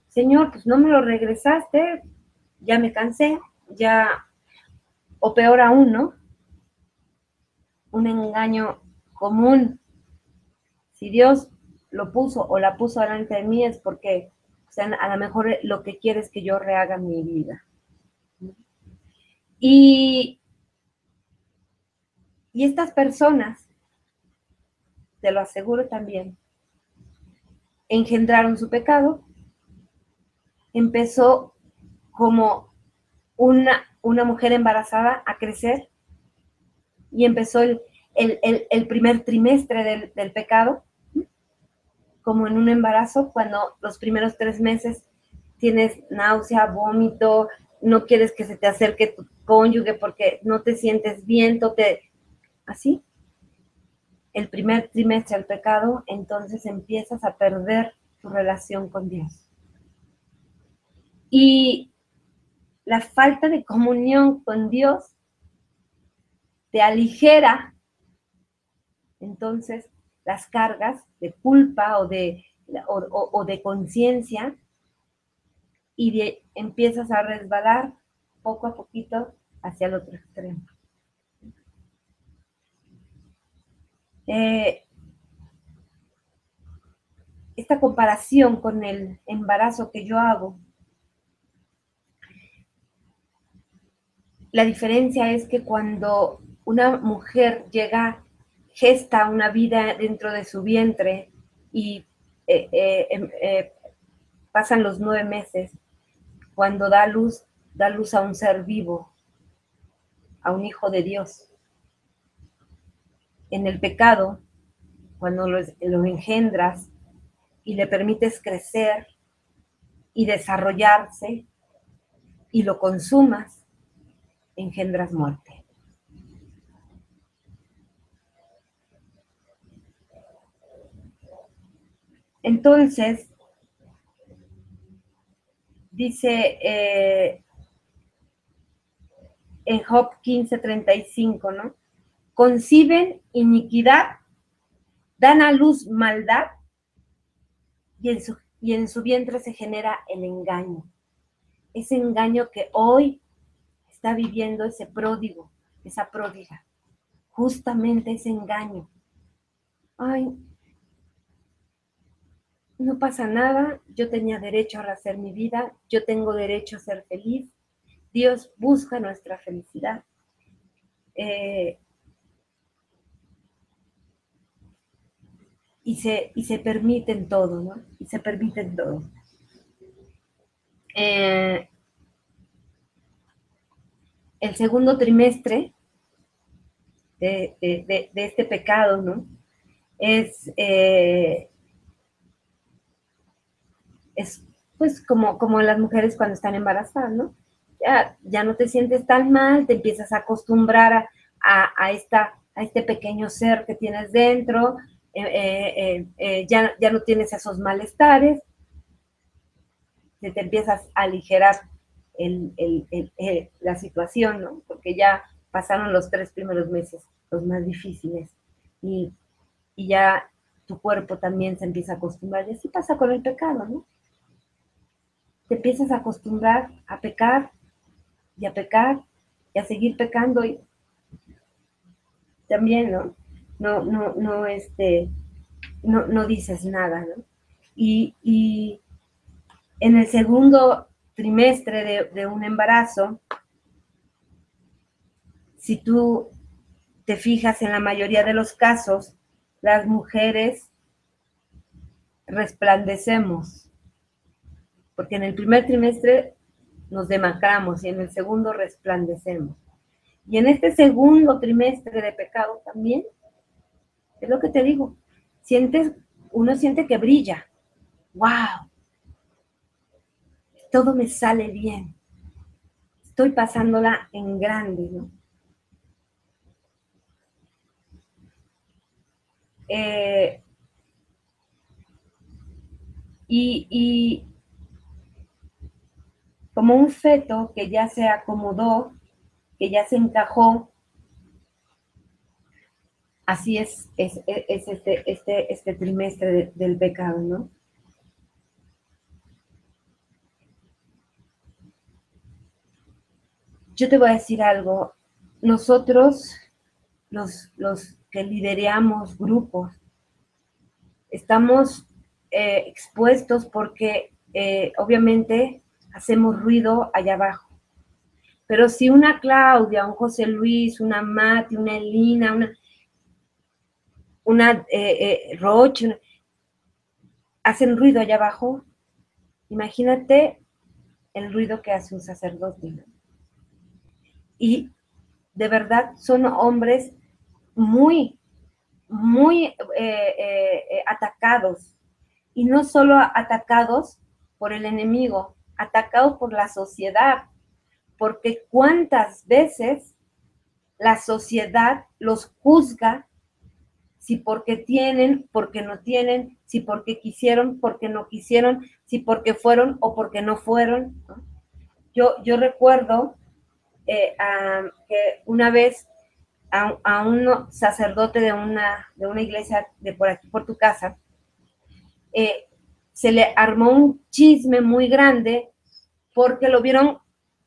Señor, pues no me lo regresaste, ya me cansé, ya, o peor aún, ¿no? Un engaño común. Si Dios lo puso o la puso delante de mí es porque, o sea, a lo mejor lo que quiere es que yo rehaga mi vida. Y estas personas, te lo aseguro también, engendraron su pecado. Empezó como una mujer embarazada a crecer y empezó el primer trimestre del pecado, como en un embarazo, cuando los primeros 3 meses tienes náusea, vómito, no quieres que se te acerque tu cónyuge porque no te sientes bien, así. El primer trimestre del pecado, entonces empiezas a perder tu relación con Dios. Y la falta de comunión con Dios te aligera, entonces, las cargas de culpa o de conciencia, y empiezas a resbalar poco a poquito hacia el otro extremo. Esta comparación con el embarazo que yo hago, la diferencia es que cuando una mujer gesta una vida dentro de su vientre y pasan los 9 meses, cuando da luz a un ser vivo, a un hijo de Dios. En el pecado, cuando lo engendras y le permites crecer y desarrollarse y lo consumas, engendras muerte. Entonces, dice en Job 15:35, ¿no? Conciben iniquidad, dan a luz maldad, y en su vientre se genera el engaño. Ese engaño que hoy está viviendo ese pródigo, esa pródiga. Justamente ese engaño. Ay, no pasa nada, yo tenía derecho a rehacer mi vida, yo tengo derecho a ser feliz, Dios busca nuestra felicidad. Y se permiten todo, ¿no? Y se permiten todo. El segundo trimestre de este pecado, ¿no? Es pues como las mujeres cuando están embarazadas, ¿no? Ya no te sientes tan mal, te empiezas a acostumbrar a este pequeño ser que tienes dentro, ya no tienes esos malestares, te empiezas a aligerar la situación, ¿no? Porque ya pasaron los 3 primeros meses, los más difíciles, y ya tu cuerpo también se empieza a acostumbrar, y así pasa con el pecado, ¿no? Te empiezas a acostumbrar a pecar y a seguir pecando, y también, ¿no? No dices nada, ¿no? Y en el segundo trimestre de un embarazo, si tú te fijas, en la mayoría de los casos, las mujeres resplandecemos, porque en el primer trimestre nos demacramos y en el segundo resplandecemos. Y en este segundo trimestre de pecado también, es lo que te digo, uno siente que brilla. ¡Wow! Todo me sale bien. Estoy pasándola en grande, ¿no? Y como un feto que ya se acomodó, que ya se encajó, así es este trimestre del pecado, ¿no? Yo te voy a decir algo. Nosotros, los que lideramos grupos, estamos expuestos porque obviamente hacemos ruido allá abajo. Pero si una Claudia, un José Luis, una Mati, una Elina, una Roche, hacen ruido allá abajo, imagínate el ruido que hace un sacerdote, ¿no? Y de verdad son hombres muy, muy atacados. Y no solo atacados por el enemigo, atacados por la sociedad, porque cuántas veces la sociedad los juzga, si porque tienen, porque no tienen, si porque quisieron, porque no quisieron, si porque fueron o porque no fueron, ¿no? Yo recuerdo que una vez a un sacerdote de una iglesia de por aquí, por tu casa, se le armó un chisme muy grande porque lo vieron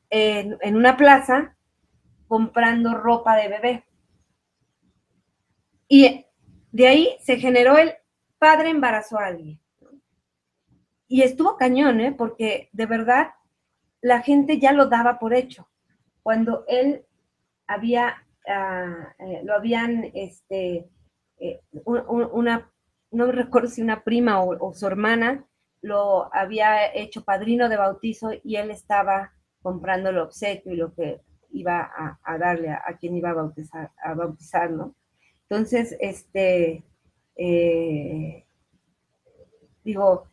en una plaza comprando ropa de bebé. Y de ahí se generó el padre embarazó a alguien. Y estuvo cañón, porque de verdad la gente ya lo daba por hecho. Cuando él lo habían, una, no recuerdo si una prima o su hermana, lo había hecho padrino de bautizo y él estaba comprando el obsequio y lo que iba a darle a quien iba a bautizar, ¿no? Entonces, digo,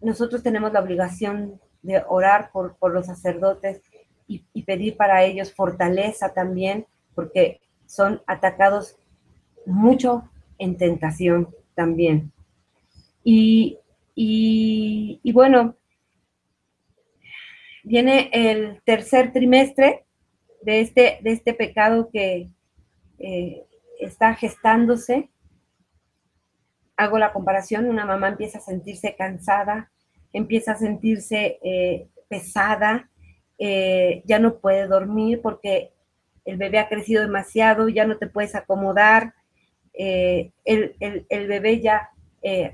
nosotros tenemos la obligación de orar por los sacerdotes y pedir para ellos fortaleza también, porque son atacados mucho en tentación también. Y bueno, viene el tercer trimestre de este pecado que está gestándose. Hago la comparación, una mamá empieza a sentirse cansada, empieza a sentirse pesada, ya no puede dormir porque el bebé ha crecido demasiado, ya no te puedes acomodar, el bebé ya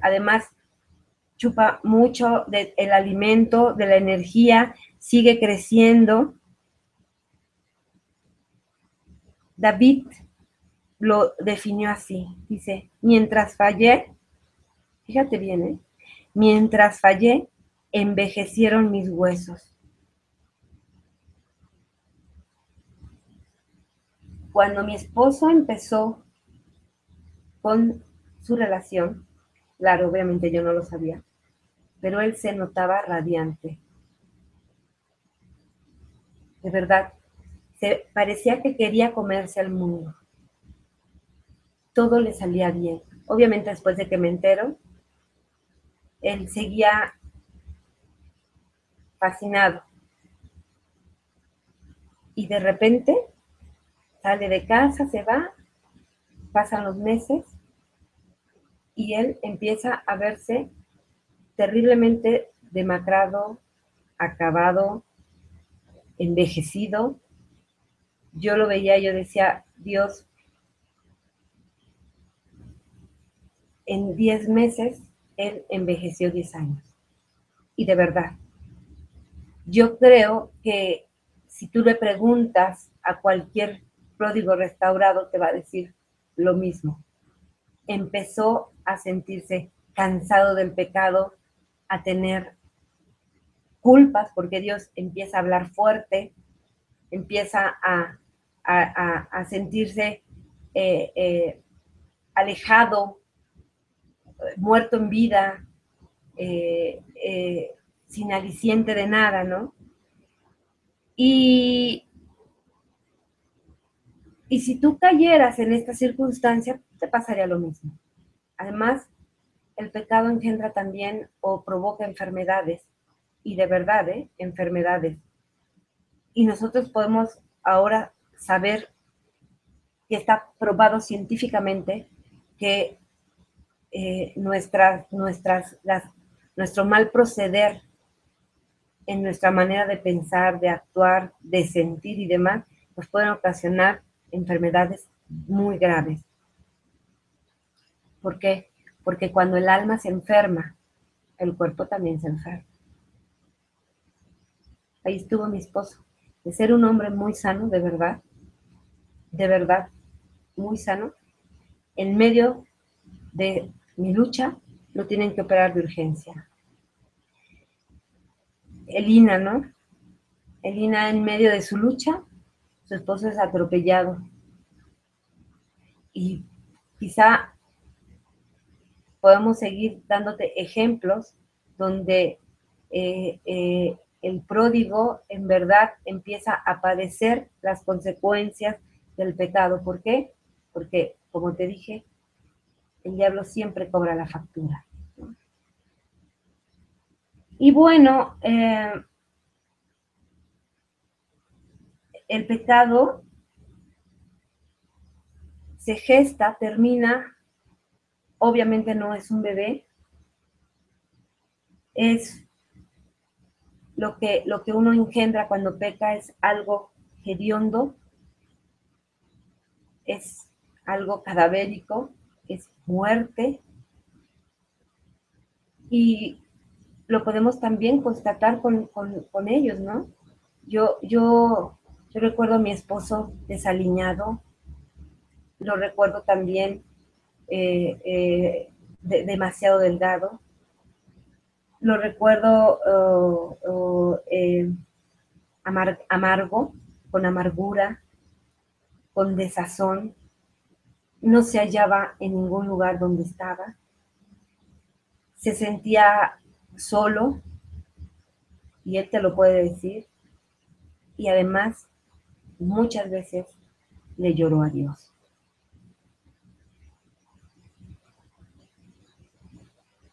además chupa mucho del alimento, de la energía, sigue creciendo. David lo definió así, dice, mientras fallé, fíjate bien, mientras fallé, envejecieron mis huesos. Cuando mi esposo empezó con su relación, claro, obviamente yo no lo sabía, pero él se notaba radiante. De verdad, parecía que quería comerse al mundo. Todo le salía bien. Obviamente después de que me entero, él seguía fascinado. Y de repente sale de casa, se va, pasan los meses y él empieza a verse terriblemente demacrado, acabado, envejecido. Yo lo veía, yo decía, Dios, en 10 meses él envejeció 10 años. Y de verdad, yo creo que si tú le preguntas a cualquier pródigo restaurado, te va a decir lo mismo. Empezó a sentirse cansado del pecado, a tener culpas, porque Dios empieza a hablar fuerte, empieza a sentirse alejado, muerto en vida, sin aliciente de nada, ¿no? Y si tú cayeras en esta circunstancia, te pasaría lo mismo. Además, el pecado engendra también o provoca enfermedades, y de verdad, enfermedades. Y nosotros podemos ahora saber que está probado científicamente que nuestro mal proceder en nuestra manera de pensar, de actuar, de sentir y demás, nos pueden ocasionar enfermedades muy graves. ¿Por qué? Porque cuando el alma se enferma, el cuerpo también se enferma. Ahí estuvo mi esposo, de ser un hombre muy sano, de verdad, muy sano. En medio de mi lucha, lo tienen que operar de urgencia. Elina, ¿no? Elina, en medio de su lucha, su esposo es atropellado. y quizá podemos seguir dándote ejemplos donde el pródigo en verdad empieza a padecer las consecuencias del pecado. ¿Por qué? Porque, como te dije, el diablo siempre cobra la factura. Y bueno, el pecado se gesta, termina, obviamente no es un bebé, es lo que uno engendra cuando peca, es algo hediondo, es algo cadavérico, es muerte, y lo podemos también constatar con ellos, ¿no? Yo recuerdo a mi esposo desaliñado, lo recuerdo también demasiado delgado, lo recuerdo amargo, con amargura, con desazón, no se hallaba en ningún lugar donde estaba, se sentía solo, y él te lo puede decir, y además muchas veces le lloró a Dios.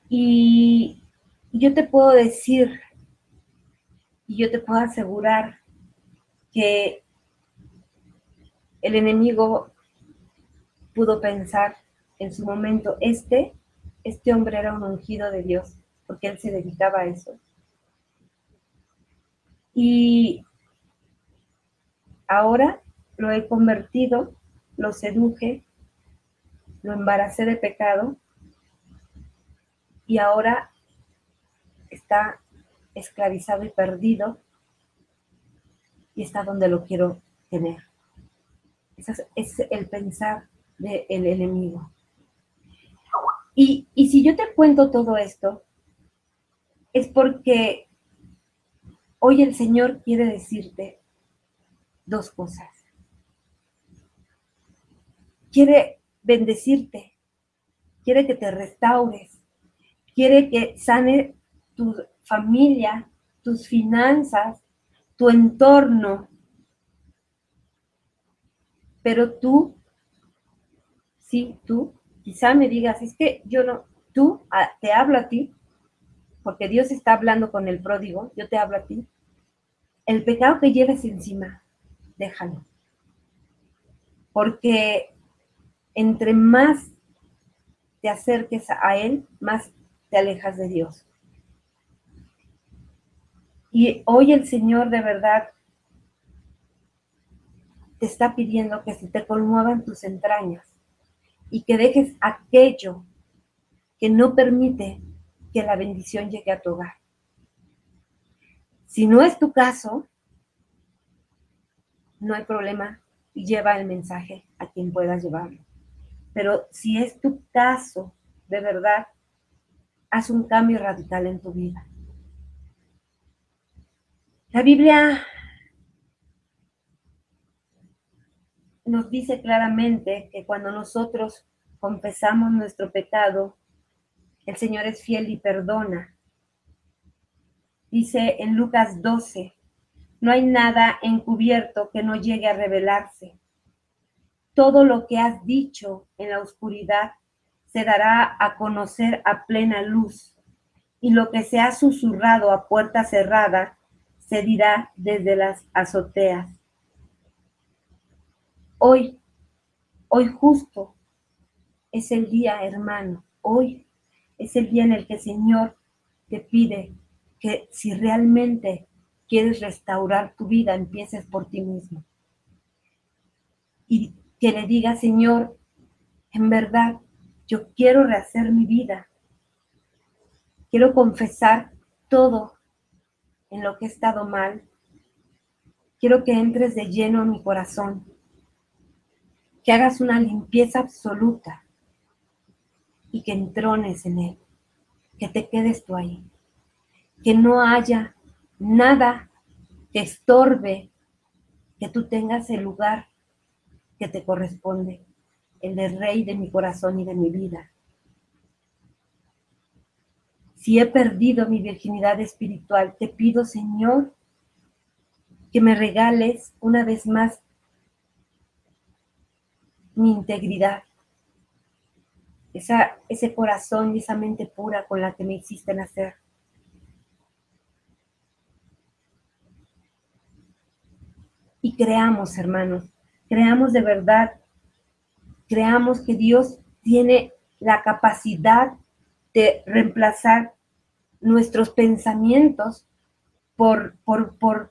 Y yo te puedo decir, y yo te puedo asegurar que el enemigo pudo pensar en su momento, este hombre era un ungido de Dios, porque él se dedicaba a eso. Y ahora lo he convertido, lo seduje, lo embaracé de pecado, y ahora está esclavizado y perdido, y está donde lo quiero tener. Ese es el pensar del enemigo. Y si yo te cuento todo esto, es porque hoy el Señor quiere decirte dos cosas. Quiere bendecirte, quiere que te restaures, quiere que sane tu familia, tus finanzas, tu entorno. Pero tú, sí, tú, quizá me digas, es que yo no, tú, te hablo a ti, porque Dios está hablando con el pródigo, yo te hablo a ti. El pecado que lleves encima, déjalo. Porque entre más te acerques a Él, más te alejas de Dios. Y hoy el Señor de verdad te está pidiendo que se te conmuevan tus entrañas y que dejes aquello que no permite que la bendición llegue a tu hogar. Si no es tu caso, no hay problema y lleva el mensaje a quien puedas llevarlo. Pero si es tu caso, de verdad, haz un cambio radical en tu vida. La Biblia nos dice claramente que cuando nosotros confesamos nuestro pecado, el Señor es fiel y perdona. Dice en Lucas 12, no hay nada encubierto que no llegue a revelarse. Todo lo que has dicho en la oscuridad se dará a conocer a plena luz, y lo que se ha susurrado a puerta cerrada se dirá desde las azoteas. Hoy justo es el día, hermano. Hoy es el día en el que el Señor te pide que si realmente quieres restaurar tu vida, empieces por ti mismo. Y que le digas, Señor, en verdad, yo quiero rehacer mi vida. Quiero confesar todo en lo que he estado mal. Quiero que entres de lleno en mi corazón. Que hagas una limpieza absoluta y que entrones en él. Que te quedes tú ahí. Que no haya nada que estorbe que tú tengas el lugar que te corresponde. el de rey de mi corazón y de mi vida. Si he perdido mi virginidad espiritual, te pido, Señor, que me regales una vez más mi integridad, ese corazón y esa mente pura con la que me hiciste nacer. Y creamos, hermanos, creamos de verdad, creamos que Dios tiene la capacidad de reemplazar nuestros pensamientos por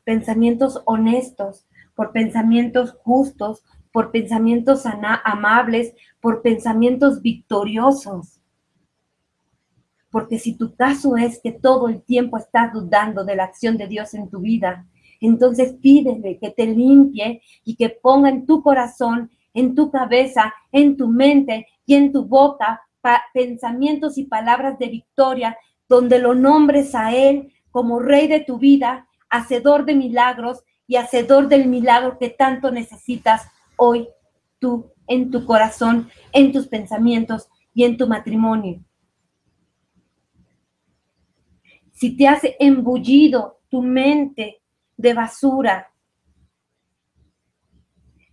pensamientos honestos, por pensamientos justos, por pensamientos amables, por pensamientos victoriosos. Porque si tu caso es que todo el tiempo estás dudando de la acción de Dios en tu vida, entonces pídele que te limpie y que ponga en tu corazón, en tu cabeza, en tu mente y en tu boca pensamientos y palabras de victoria, donde lo nombres a Él como Rey de tu vida, hacedor de milagros y hacedor del milagro que tanto necesitas hoy tú, en tu corazón, en tus pensamientos y en tu matrimonio. Si te has embullido tu mente de basura,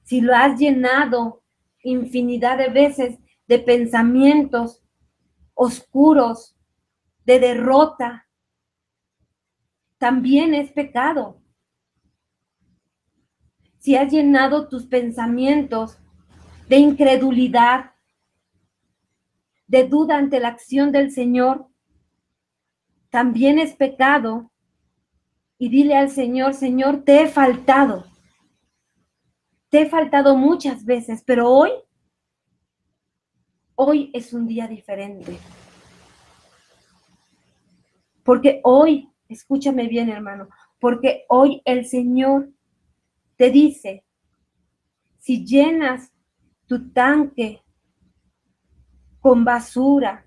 si lo has llenado infinidad de veces de pensamientos oscuros, de derrota, también es pecado. Si has llenado tus pensamientos de incredulidad, de duda ante la acción del Señor, también es pecado. Y dile al Señor, Señor, te he faltado muchas veces, pero hoy es un día diferente. Porque hoy, escúchame bien, hermano, porque hoy el Señor te dice, si llenas tu tanque con basura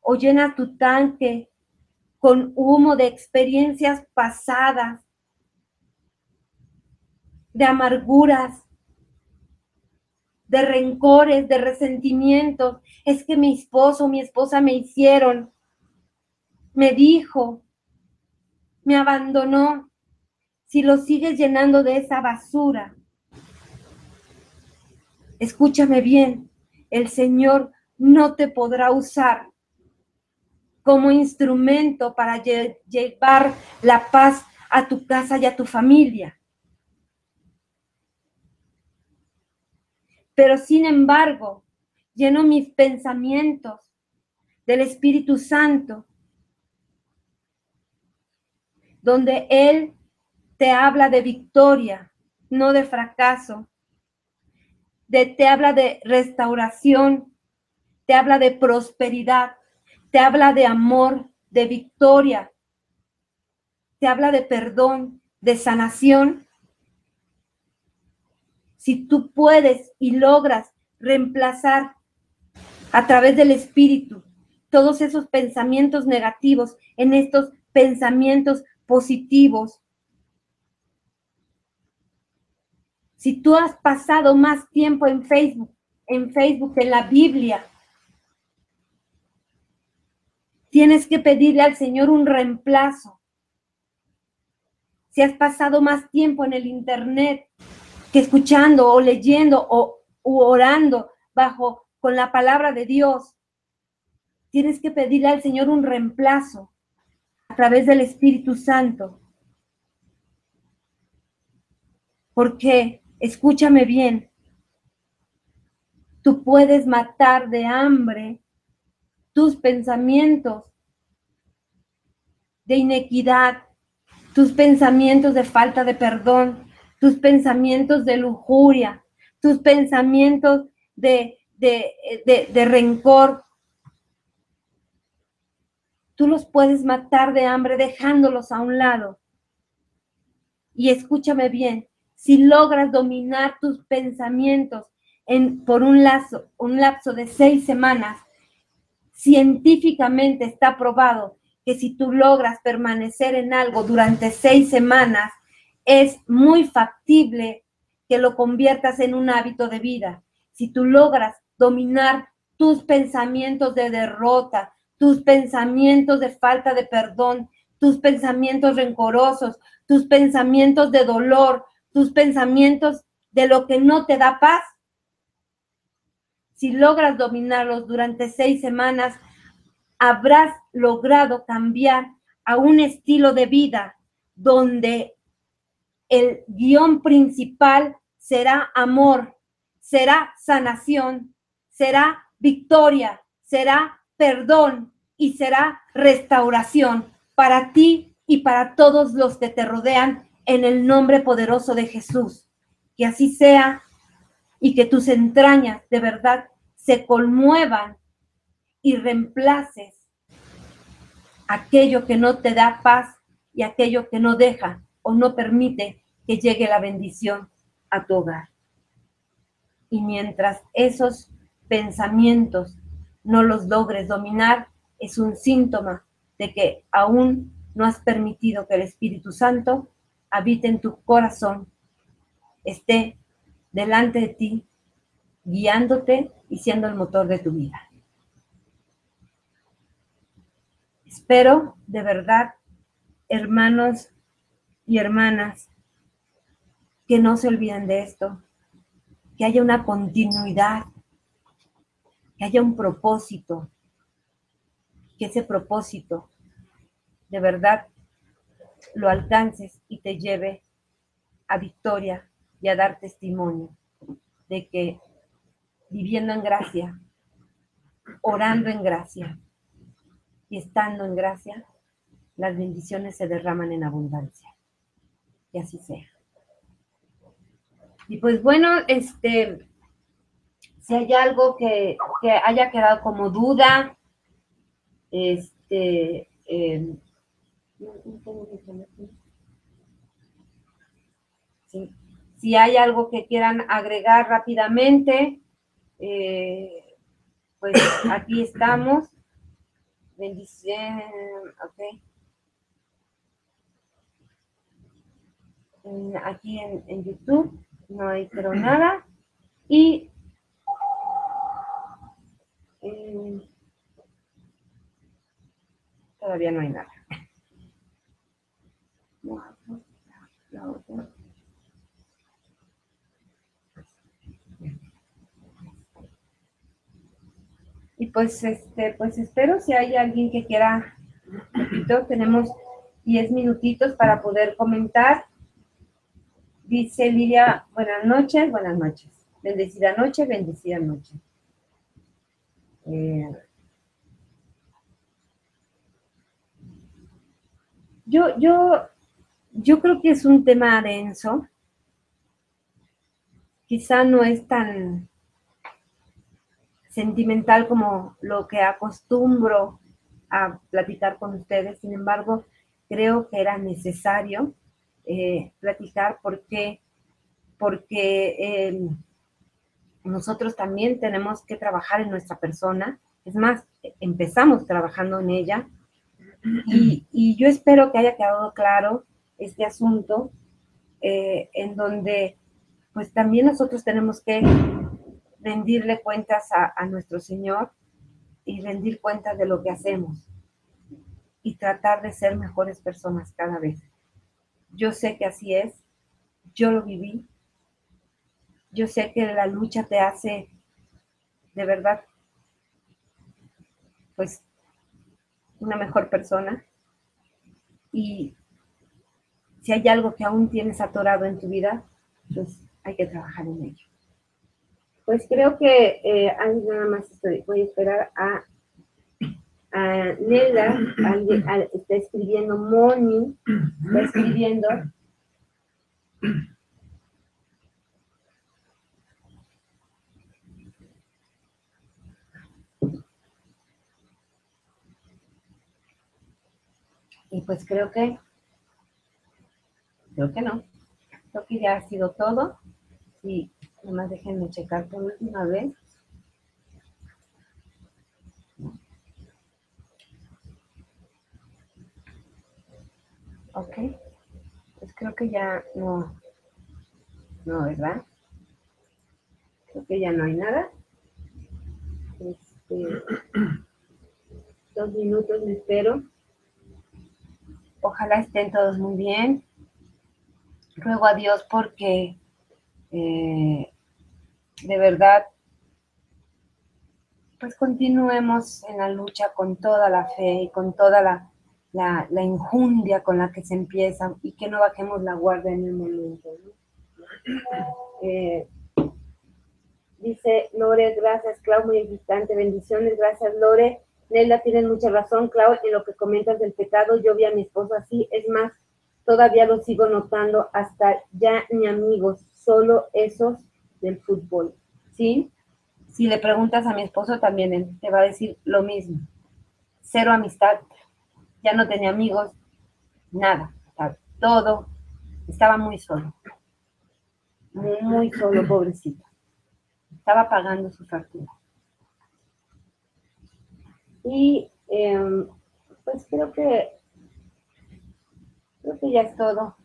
o llenas tu tanque con humo de experiencias pasadas, de amarguras, de rencores, de resentimientos, es que mi esposo, mi esposa me hicieron, me dijo, me abandonó. Si lo sigues llenando de esa basura, escúchame bien, el Señor no te podrá usar como instrumento para llevar la paz a tu casa y a tu familia. Pero sin embargo, lleno mis pensamientos del Espíritu Santo, donde Él te habla de victoria, no de fracaso, te habla de restauración, te habla de prosperidad, te habla de amor, de victoria, te habla de perdón, de sanación. Si tú puedes y logras reemplazar a través del Espíritu todos esos pensamientos negativos en estos pensamientos positivos, si tú has pasado más tiempo en Facebook, en la Biblia, tienes que pedirle al Señor un reemplazo. Si has pasado más tiempo en el internet que escuchando o leyendo o orando con la palabra de Dios, tienes que pedirle al Señor un reemplazo a través del Espíritu Santo. Porque, escúchame bien, tú puedes matar de hambre tus pensamientos de inequidad, tus pensamientos de falta de perdón, tus pensamientos de lujuria, tus pensamientos de rencor. Tú los puedes matar de hambre dejándolos a un lado. Y escúchame bien, si logras dominar tus pensamientos por un lapso de 6 semanas, científicamente está probado que si tú logras permanecer en algo durante 6 semanas, es muy factible que lo conviertas en un hábito de vida. si tú logras dominar tus pensamientos de derrota, tus pensamientos de falta de perdón, tus pensamientos rencorosos, tus pensamientos de dolor, tus pensamientos de lo que no te da paz, si logras dominarlos durante 6 semanas, habrás logrado cambiar a un estilo de vida donde el guión principal será amor, será sanación, será victoria, será perdón y será restauración para ti y para todos los que te rodean en el nombre poderoso de Jesús. Que así sea y que tus entrañas de verdad se conmuevan y reemplaces aquello que no te da paz y aquello que no deja o no permite que llegue la bendición a tu hogar. Y mientras esos pensamientos no los logres dominar, es un síntoma de que aún no has permitido que el Espíritu Santo habite en tu corazón, esté delante de ti, guiándote y siendo el motor de tu vida. Espero de verdad, hermanos y hermanas, que no se olviden de esto, que haya una continuidad, que haya un propósito, que ese propósito de verdad lo alcances y te lleve a victoria y a dar testimonio de que viviendo en gracia, orando en gracia y estando en gracia, las bendiciones se derraman en abundancia. Que así sea. Y pues bueno, si hay algo que haya quedado como duda, si hay algo que quieran agregar rápidamente, pues aquí estamos. Bendición, ok. Aquí en YouTube no hay pero nada. Y todavía no hay nada. Y pues pues espero si hay alguien que quiera, repito, tenemos 10 minutitos para poder comentar. Dice Lidia, buenas noches, buenas noches. Bendecida noche, bendecida noche. Yo creo que es un tema denso. Quizá no es tan sentimental como lo que acostumbro a platicar con ustedes. Sin embargo, creo que era necesario platicar porque nosotros también tenemos que trabajar en nuestra persona. Es más, empezamos trabajando en ella y yo espero que haya quedado claro este asunto en donde pues también nosotros tenemos que rendirle cuentas a nuestro Señor y rendir cuentas de lo que hacemos y tratar de ser mejores personas cada vez. Yo sé que así es, yo lo viví, yo sé que la lucha te hace de verdad pues una mejor persona y si hay algo que aún tienes atorado en tu vida, pues hay que trabajar en ello. Pues creo que nada más voy a esperar a Nela, está escribiendo, Moni, está escribiendo. Y pues creo que no. Creo que ya ha sido todo. Y nomás déjenme checar por última vez. Ok. Pues creo que ya no, ¿verdad? Creo que ya no hay nada. 2 minutos me espero. Ojalá estén todos muy bien. Ruego a Dios porque de verdad pues continuemos en la lucha con toda la fe y con toda la injundia con la que se empieza y que no bajemos la guardia en el momento, ¿no? Dice Lore, gracias Clau, muy edificante, bendiciones, gracias Lore. Neila, tienes mucha razón, Clau, en lo que comentas del pecado. Yo vi a mi esposo así, es más, todavía lo sigo notando, hasta ya ni amigos, solo esos del fútbol, ¿sí? Si le preguntas a mi esposo también, él te va a decir lo mismo. Cero amistad, ya no tenía amigos, nada, todo, estaba muy solo, muy solo, pobrecito. Estaba pagando su factura. Y pues creo que ya es todo.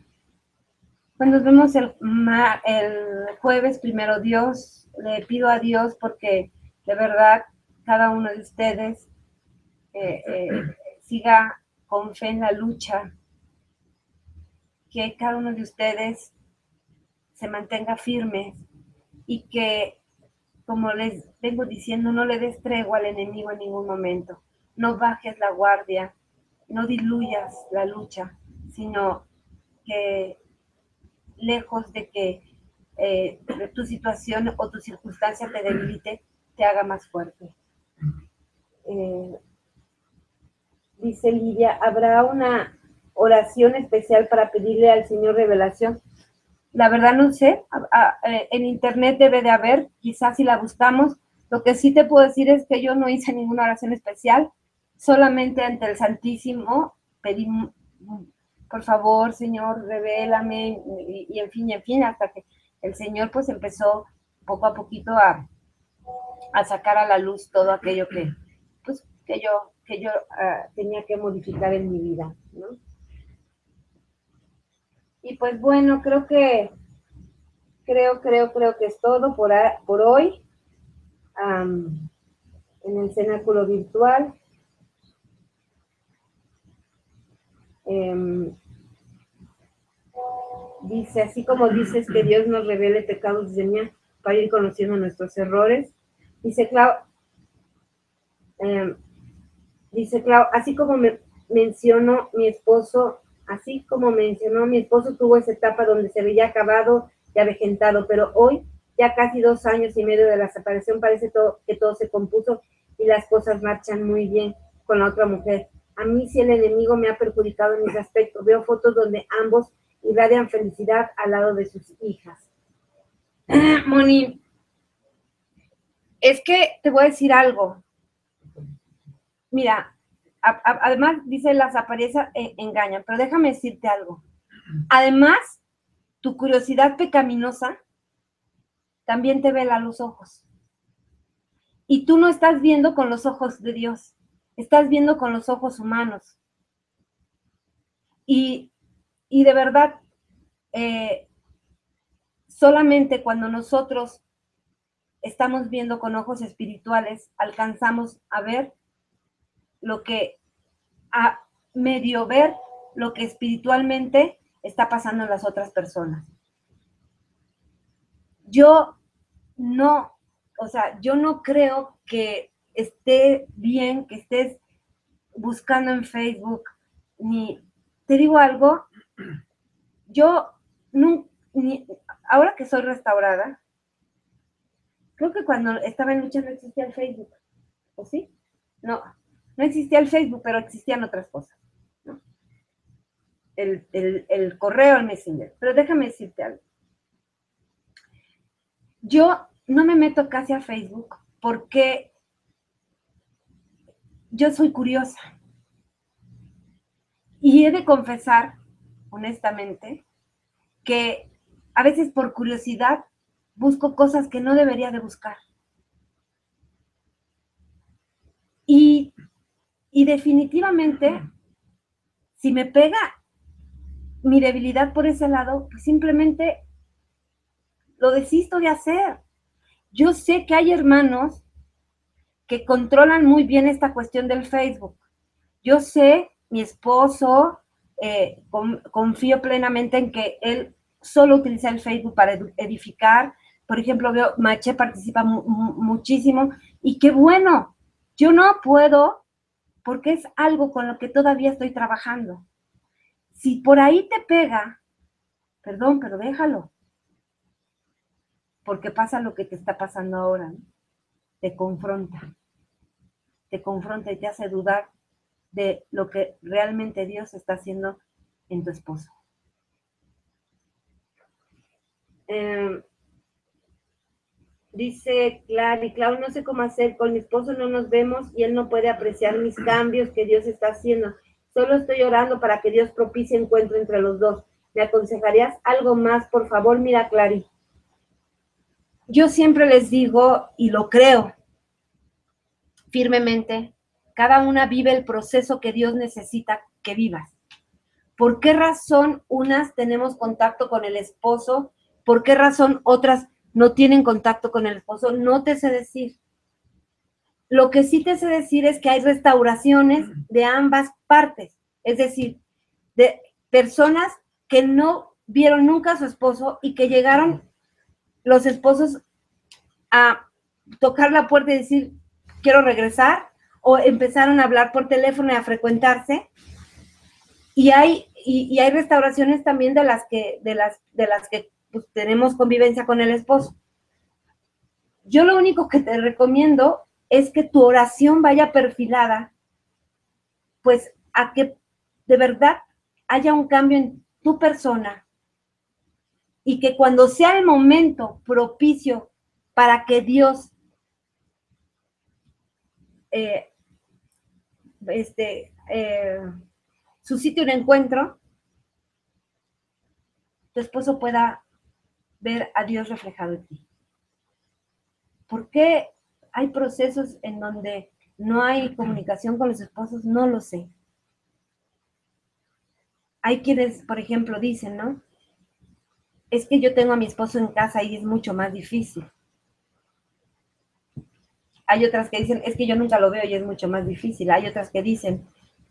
Pues nos vemos el jueves, primero Dios. Le pido a Dios porque de verdad cada uno de ustedes siga con fe en la lucha, que cada uno de ustedes se mantenga firme y que, como les vengo diciendo, no le des tregua al enemigo en ningún momento. No bajes la guardia, no diluyas la lucha, sino que lejos de que tu situación o tu circunstancia te debilite, te haga más fuerte. Dice Lidia, ¿habrá una oración especial para pedirle al Señor revelación? La verdad no sé, en internet debe de haber, quizás si la buscamos. Lo que sí te puedo decir es que yo no hice ninguna oración especial, solamente ante el Santísimo pedí, por favor, Señor, revélame, y en fin, hasta que el Señor pues empezó poco a poquito a sacar a la luz todo aquello que yo tenía que modificar en mi vida, ¿no? Y pues bueno, creo que es todo por hoy en el cenáculo virtual. Dice, así como dices que Dios nos revele pecados de mí para ir conociendo nuestros errores. Dice Clau, así como mencionó mi esposo, tuvo esa etapa donde se veía acabado y avejentado, pero hoy, ya casi 2 años y medio de la separación, parece que todo se compuso y las cosas marchan muy bien con la otra mujer. A mí sí el enemigo me ha perjudicado en ese aspecto. Veo fotos donde ambos irradian felicidad al lado de sus hijas. Moni, es que te voy a decir algo. Mira, además dice las apariencias engañan, pero déjame decirte algo. Además, tu curiosidad pecaminosa también te vela a los ojos. Y tú no estás viendo con los ojos de Dios, estás viendo con los ojos humanos. Y de verdad, solamente cuando nosotros estamos viendo con ojos espirituales, alcanzamos a ver a medio ver lo que espiritualmente está pasando en las otras personas. Yo no creo que esté bien que estés buscando en Facebook, ni te digo algo, yo ahora que soy restaurada, creo que cuando estaba en lucha no existía el Facebook, ¿o sí? No existía el Facebook, pero existían otras cosas, ¿no? El correo, el Messenger. Pero déjame decirte algo. Yo no me meto casi a Facebook porque yo soy curiosa. Y he de confesar, honestamente, que a veces por curiosidad busco cosas que no debería de buscar. Y definitivamente, si me pega mi debilidad por ese lado, pues simplemente lo desisto de hacer. Yo sé que hay hermanos que controlan muy bien esta cuestión del Facebook. Yo sé, mi esposo, confío plenamente en que él solo utiliza el Facebook para edificar. Por ejemplo, veo, Mache participa muchísimo y qué bueno. Yo no puedo porque es algo con lo que todavía estoy trabajando. Si por ahí te pega, perdón, pero déjalo. Porque pasa lo que te está pasando ahora, ¿no? Te confronta y te hace dudar de lo que realmente Dios está haciendo en tu esposo. Dice Clau, no sé cómo hacer, con mi esposo no nos vemos y él no puede apreciar mis cambios que Dios está haciendo. Solo estoy orando para que Dios propicie encuentro entre los dos. ¿Me aconsejarías algo más, por favor? Mira, Clary, yo siempre les digo, y lo creo firmemente, cada una vive el proceso que Dios necesita que vivas. ¿Por qué razón unas tenemos contacto con el esposo? ¿Por qué razón otras no tienen contacto con el esposo? No te sé decir. Lo que sí te sé decir es que hay restauraciones de ambas partes. Es decir, de personas que no vieron nunca a su esposo y que llegaron los esposos a tocar la puerta y decir, quiero regresar, o empezaron a hablar por teléfono y a frecuentarse. Y hay restauraciones también de las que pues, tenemos convivencia con el esposo. Yo lo único que te recomiendo es que tu oración vaya perfilada, pues a que de verdad haya un cambio en tu persona y que cuando sea el momento propicio para que Dios suscite un encuentro, tu esposo pueda ver a Dios reflejado en ti. ¿Por qué hay procesos en donde no hay comunicación con los esposos? No lo sé. Hay quienes, por ejemplo, dicen, ¿no? Es que yo tengo a mi esposo en casa y es mucho más difícil. Hay otras que dicen, es que yo nunca lo veo y es mucho más difícil. Hay otras que dicen,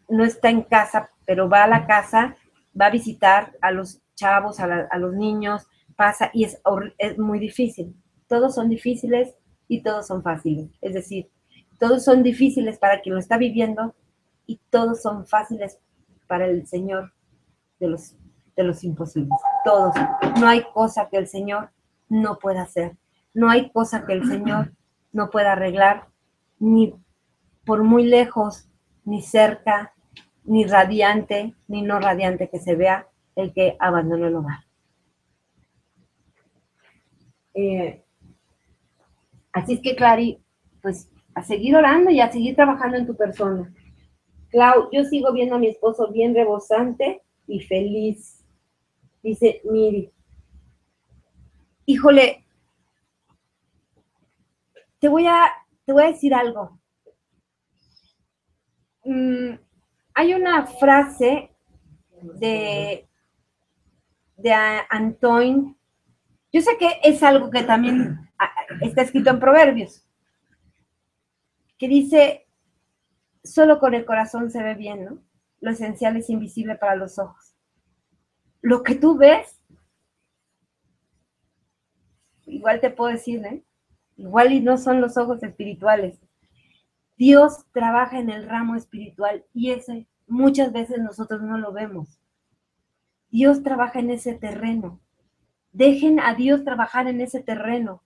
no está en casa, pero va a la casa, va a visitar a los chavos, a los niños, pasa y es muy difícil. Todos son difíciles y todos son fáciles. Es decir, todos son difíciles para quien lo está viviendo y todos son fáciles para el Señor de los imposibles. Todos. No hay cosa que el Señor no pueda hacer. No hay cosa que el Señor no pueda arreglar, ni por muy lejos, ni cerca, ni radiante, ni no radiante que se vea el que abandonó el hogar. Así es que, Clary, pues a seguir orando y a seguir trabajando en tu persona. Clau, yo sigo viendo a mi esposo bien rebosante y feliz, dice Miri. Híjole, te voy a decir algo. Hay una frase de Antoine. Yo sé que es algo que también está escrito en Proverbios, que dice, solo con el corazón se ve bien, ¿no? Lo esencial es invisible para los ojos. Lo que tú ves, igual te puedo decir, ¿eh? Igual y no son los ojos espirituales. Dios trabaja en el ramo espiritual y ese muchas veces nosotros no lo vemos. Dios trabaja en ese terreno. Dejen a Dios trabajar en ese terreno.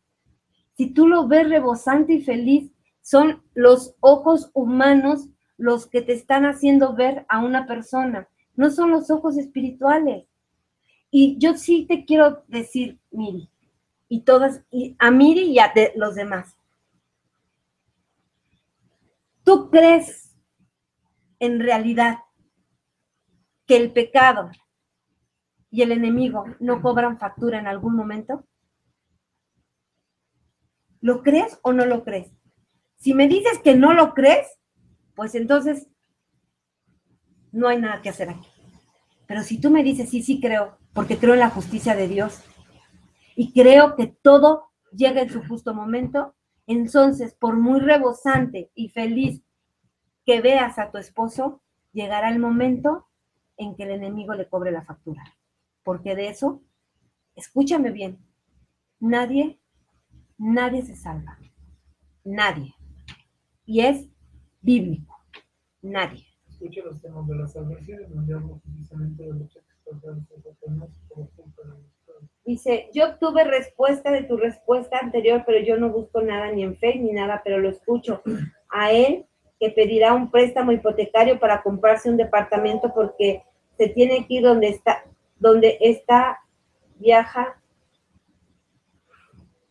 Si tú lo ves rebosante y feliz, son los ojos humanos los que te están haciendo ver a una persona. No son los ojos espirituales. Y yo sí te quiero decir, Miri, y todas, y a Miri y a los demás. ¿Tú crees en realidad que el pecado y el enemigo no cobran factura en algún momento? ¿Lo crees o no lo crees? Si me dices que no lo crees, pues entonces no hay nada que hacer aquí. Pero si tú me dices, sí, sí creo, porque creo en la justicia de Dios y creo que todo llega en su justo momento. Entonces, por muy rebosante y feliz que veas a tu esposo, llegará el momento en que el enemigo le cobre la factura. Porque de eso, escúchame bien, nadie se salva. Nadie. Y es bíblico. Nadie. Escuche los temas de la salvación, donde hablo precisamente de lucha que está dando Satanás por culpa de nosotros. Dice, yo obtuve respuesta de tu respuesta anterior, pero yo no busco nada ni en fe ni nada, pero lo escucho. A él que pedirá un préstamo hipotecario para comprarse un departamento porque se tiene que ir donde está, viaja,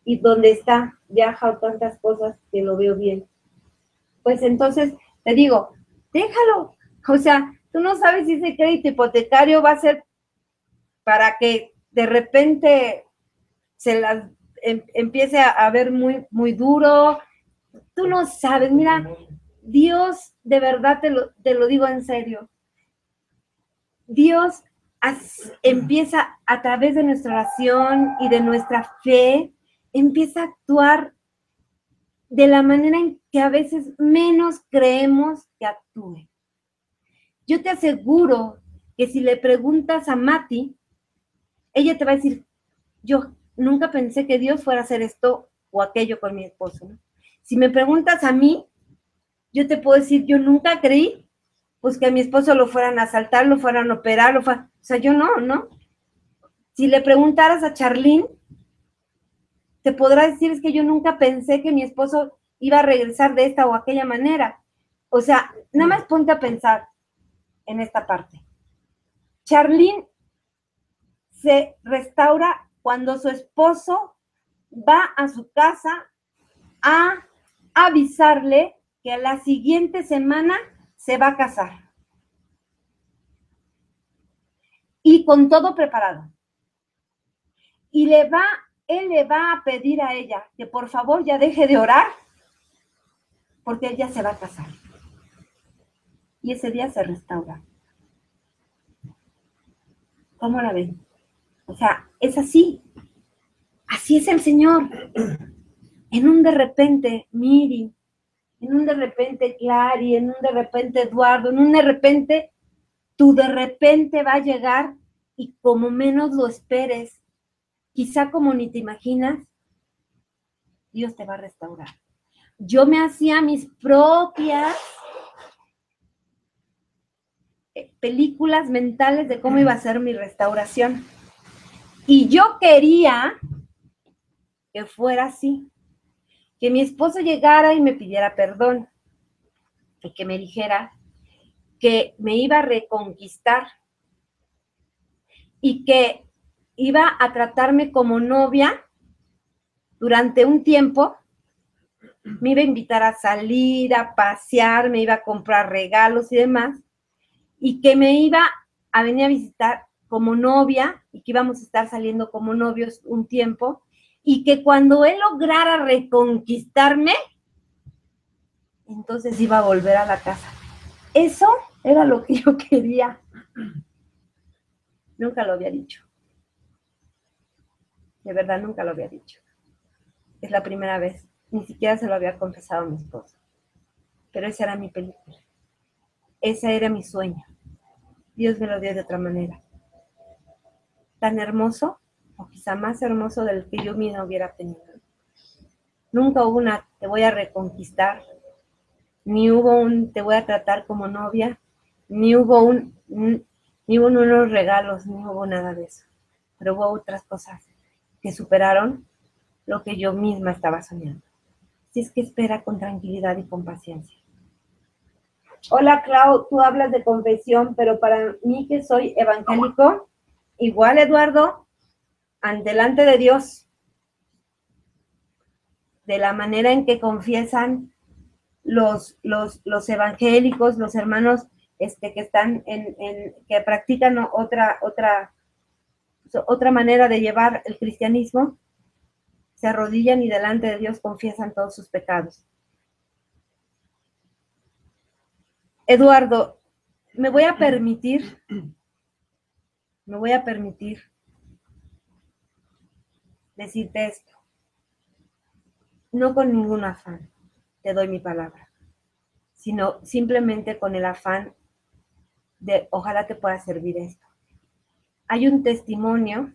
y donde está, viaja o tantas cosas que lo veo bien. Pues entonces, te digo, déjalo. O sea, tú no sabes si ese crédito hipotecario va a ser para que de repente se las empiece a ver muy, muy duro. Tú no sabes, mira, Dios, de verdad te lo digo en serio. Dios empieza a través de nuestra oración y de nuestra fe, empieza a actuar de la manera en que a veces menos creemos que actúe. Yo te aseguro que si le preguntas a Mati, ella te va a decir, yo nunca pensé que Dios fuera a hacer esto o aquello con mi esposo, ¿no? Si me preguntas a mí, yo te puedo decir, yo nunca creí, pues que a mi esposo lo fueran a asaltar, lo fueran a operar, o sea, yo no. Si le preguntaras a Charlene, te podrá decir, es que yo nunca pensé que mi esposo iba a regresar de esta o aquella manera. O sea, nada más ponte a pensar en esta parte. Charlene se restaura cuando su esposo va a su casa a avisarle que a la siguiente semana se va a casar. Y con todo preparado. Y él le va a pedir a ella que por favor ya deje de orar, porque ella se va a casar. Y ese día se restaura. ¿Cómo la ven? O sea, es así. Así es el Señor. En un de repente, Miri, en un de repente, Clary, en un de repente, Eduardo, en un de repente, tu de repente va a llegar y como menos lo esperes, quizá como ni te imaginas, Dios te va a restaurar. Yo me hacía mis propias películas mentales de cómo iba a ser mi restauración. Y yo quería que fuera así, que mi esposo llegara y me pidiera perdón, y que me dijera que me iba a reconquistar y que iba a tratarme como novia durante un tiempo, me iba a invitar a salir, a pasear, me iba a comprar regalos y demás, y que me iba a venir a visitar como novia y que íbamos a estar saliendo como novios un tiempo, y que cuando él lograra reconquistarme, entonces iba a volver a la casa. Eso era lo que yo quería. Nunca lo había dicho. De verdad, nunca lo había dicho. Es la primera vez. Ni siquiera se lo había confesado a mi esposo. Pero esa era mi película. Ese era mi sueño. Dios me lo dio de otra manera. Tan hermoso, o quizá más hermoso del que yo misma hubiera tenido. Nunca hubo una te voy a reconquistar, ni hubo un te voy a tratar como novia, ni hubo unos regalos, ni hubo nada de eso. Pero hubo otras cosas que superaron lo que yo misma estaba soñando. Así es que espera con tranquilidad y con paciencia. Hola, Clau, tú hablas de confesión, pero para mí que soy evangélico, igual, Eduardo, delante de Dios, de la manera en que confiesan los evangélicos, los hermanos que están que practican otra manera de llevar el cristianismo, se arrodillan y delante de Dios confiesan todos sus pecados. Eduardo, me voy a permitir decirte esto. no con ningún afán, te doy mi palabra, sino simplemente con el afán de ojalá te pueda servir esto. Hay un testimonio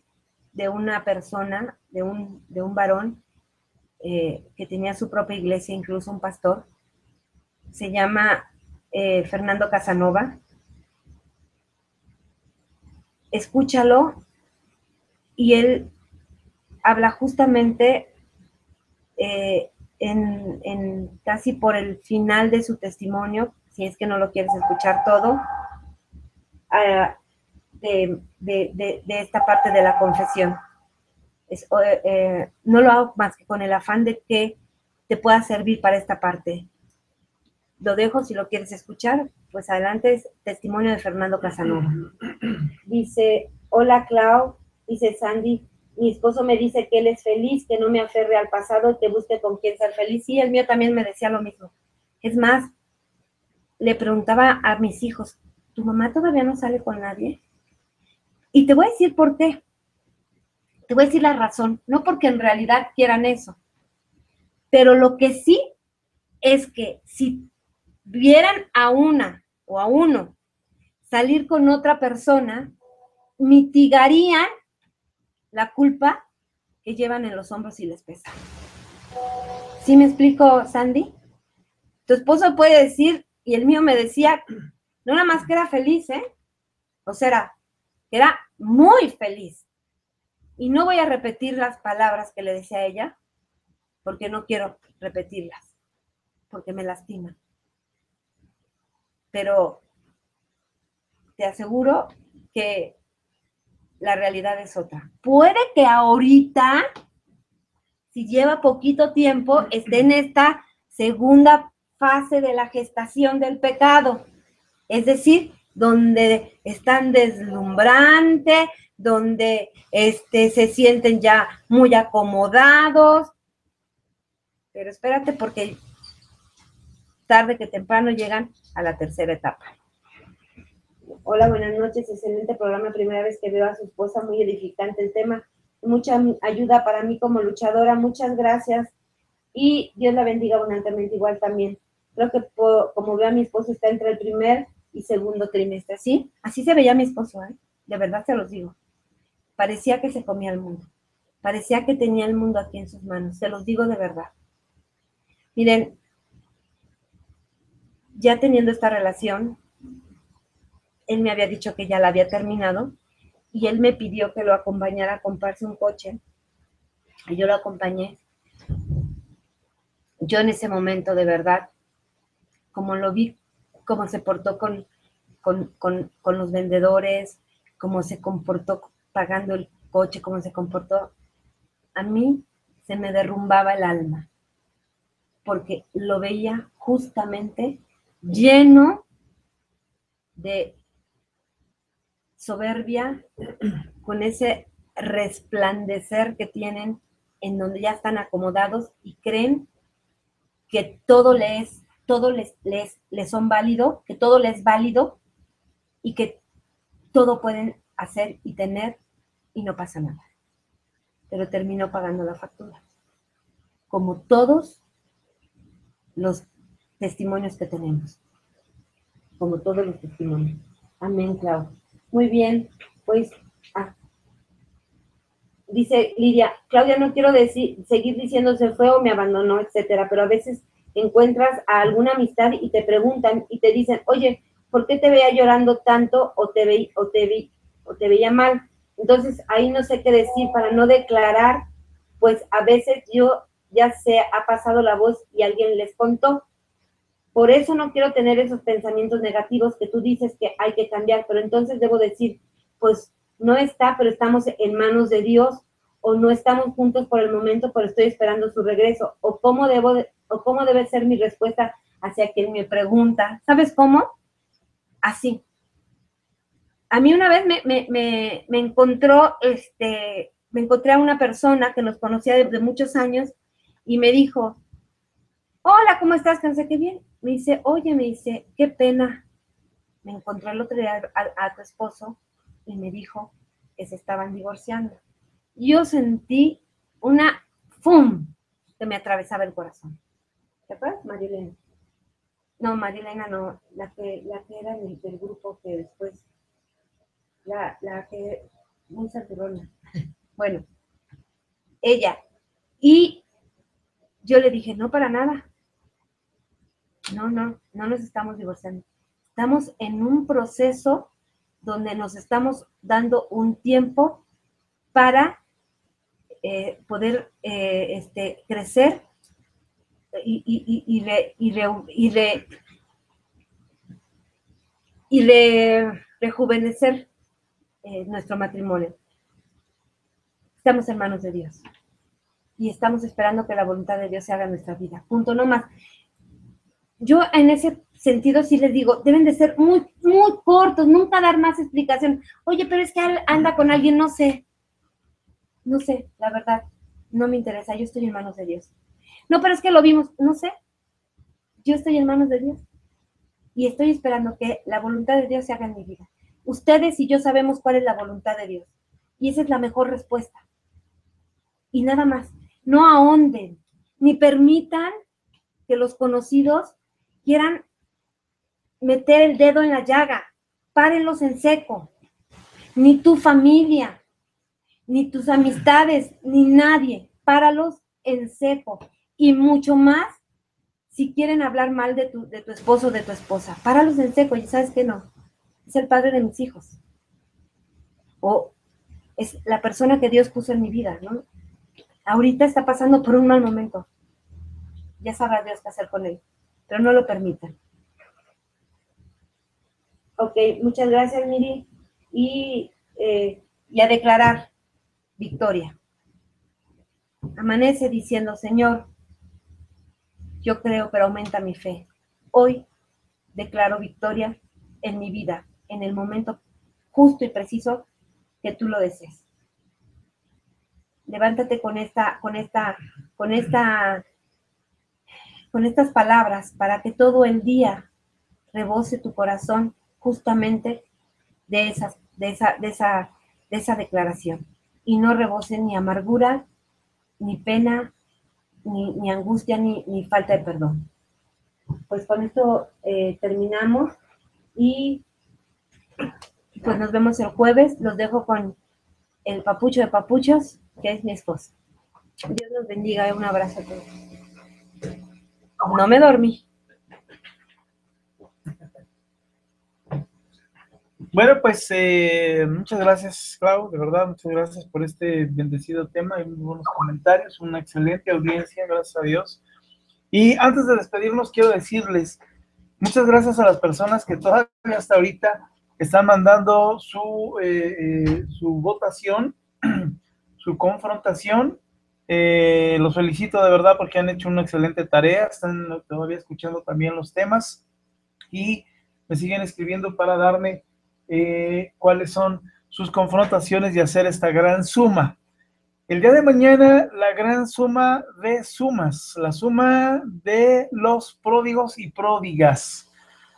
de una persona, de un varón que tenía su propia iglesia, incluso un pastor, se llama Fernando Casanova. Escúchalo, y él habla justamente en casi por el final de su testimonio, si es que no lo quieres escuchar todo, de esta parte de la confesión. No lo hago más que con el afán de que te pueda servir para esta parte. Lo dejo, si lo quieres escuchar, pues adelante. Es testimonio de Fernando Casanova. Dice, hola Clau, dice Sandy, mi esposo me dice que él es feliz, que no me aferre al pasado, que busque con quién ser feliz. Sí, el mío también me decía lo mismo. Es más, le preguntaba a mis hijos, ¿tu mamá todavía no sale con nadie? Y te voy a decir por qué. Te voy a decir la razón. No porque en realidad quieran eso. Pero lo que sí es que si vieran a una o a uno salir con otra persona, mitigarían la culpa que llevan en los hombros y les pesa. ¿Sí me explico, Sandy? Tu esposo puede decir, y el mío me decía, no nada más que era feliz, o sea, era muy feliz. Y no voy a repetir las palabras que le decía a ella, porque no quiero repetirlas, porque me lastiman. Pero te aseguro que la realidad es otra. Puede que ahorita, si lleva poquito tiempo, esté en esta segunda fase de la gestación del pecado. Es decir, donde están deslumbrante, donde se sienten ya muy acomodados. Pero espérate, porque tarde que temprano llegan a la tercera etapa. Hola, buenas noches, excelente programa, primera vez que veo a su esposa, muy edificante el tema, mucha ayuda para mí como luchadora, muchas gracias, y Dios la bendiga abundantemente igual también. Creo que como veo a mi esposo está entre el primer y segundo trimestre, ¿sí? Así se veía mi esposo, de verdad se los digo. Parecía que se comía el mundo, parecía que tenía el mundo aquí en sus manos, se los digo de verdad. Miren, ya teniendo esta relación, él me había dicho que ya la había terminado y él me pidió que lo acompañara a comprarse un coche. Y yo lo acompañé. Yo en ese momento, de verdad, como lo vi, cómo se portó con los vendedores, cómo se comportó pagando el coche, cómo se comportó, a mí se me derrumbaba el alma, porque lo veía justamente lleno de soberbia, con ese resplandecer que tienen, en donde ya están acomodados y creen que todo les son válido, que todo les es válido y que todo pueden hacer y tener y no pasa nada. Pero terminó pagando la factura, como todos los testimonios que tenemos, como todos los testimonios. Amén, Clau. Muy bien, pues, dice Lidia, Claudia, no quiero seguir diciendo se fue o me abandonó, etcétera, pero a veces encuentras a alguna amistad y te preguntan y te dicen, oye, ¿por qué te veía llorando tanto o te veía mal? Entonces ahí no sé qué decir para no declarar, pues a veces yo ya se ha pasado la voz y alguien les contó. Por eso no quiero tener esos pensamientos negativos que tú dices que hay que cambiar, pero entonces debo decir, pues no está, pero estamos en manos de Dios, o no estamos juntos por el momento, pero estoy esperando su regreso, o cómo debe ser mi respuesta hacia quien me pregunta. ¿Sabes cómo? Así. A mí una vez me encontré a una persona que nos conocía de muchos años y me dijo, hola, ¿cómo estás? Que no sé qué bien. Me dice, oye, qué pena. Me encontré el otro día a tu esposo y me dijo que se estaban divorciando. Yo sentí una ¡fum! que me atravesaba el corazón. ¿Te acuerdas, Marilena? No, Marilena no, la que era del grupo que después, la que, muy santurrona. Bueno, ella. Y yo le dije, no, para nada. No nos estamos divorciando. Estamos en un proceso donde nos estamos dando un tiempo para poder crecer y rejuvenecer nuestro matrimonio. Estamos en manos de Dios y estamos esperando que la voluntad de Dios se haga en nuestra vida. Punto, no más. Yo en ese sentido sí les digo, deben de ser muy, muy cortos, nunca dar más explicación. Oye, pero es que anda con alguien, no sé, la verdad, no me interesa, yo estoy en manos de Dios. No, pero es que lo vimos, no sé, yo estoy en manos de Dios y estoy esperando que la voluntad de Dios se haga en mi vida. Ustedes y yo sabemos cuál es la voluntad de Dios y esa es la mejor respuesta. Y nada más, no ahonden, ni permitan que los conocidos quieran meter el dedo en la llaga. Párenlos en seco. Ni tu familia, ni tus amistades, ni nadie. Páralos en seco. Y mucho más si quieren hablar mal de tu esposo o de tu esposa. Páralos en seco. Y sabes que no. Es el padre de mis hijos. O es la persona que Dios puso en mi vida, ¿no? Ahorita está pasando por un mal momento. Ya sabrá Dios qué hacer con él. Pero no lo permitan. Ok, muchas gracias, Miri. Y a declarar victoria. Amanece diciendo, Señor, yo creo, pero aumenta mi fe. Hoy declaro victoria en mi vida, en el momento justo y preciso que tú lo desees. Levántate con estas palabras para que todo el día rebose tu corazón justamente de esa declaración y no rebose ni amargura, ni pena, ni angustia, ni falta de perdón. Pues con esto terminamos y pues nos vemos el jueves. Los dejo con el papucho de papuchos, que es mi esposa. Dios los bendiga, un abrazo a todos. No me dormí. Bueno, pues muchas gracias, Clau, de verdad, muchas gracias por este bendecido tema y muy buenos comentarios, una excelente audiencia, gracias a Dios. Y antes de despedirnos, quiero decirles muchas gracias a las personas que todavía hasta ahorita están mandando su votación, su confrontación. Los felicito de verdad porque han hecho una excelente tarea, están todavía escuchando también los temas y me siguen escribiendo para darme cuáles son sus confrontaciones y hacer esta gran suma. El día de mañana, la gran suma de sumas, la suma de los pródigos y pródigas.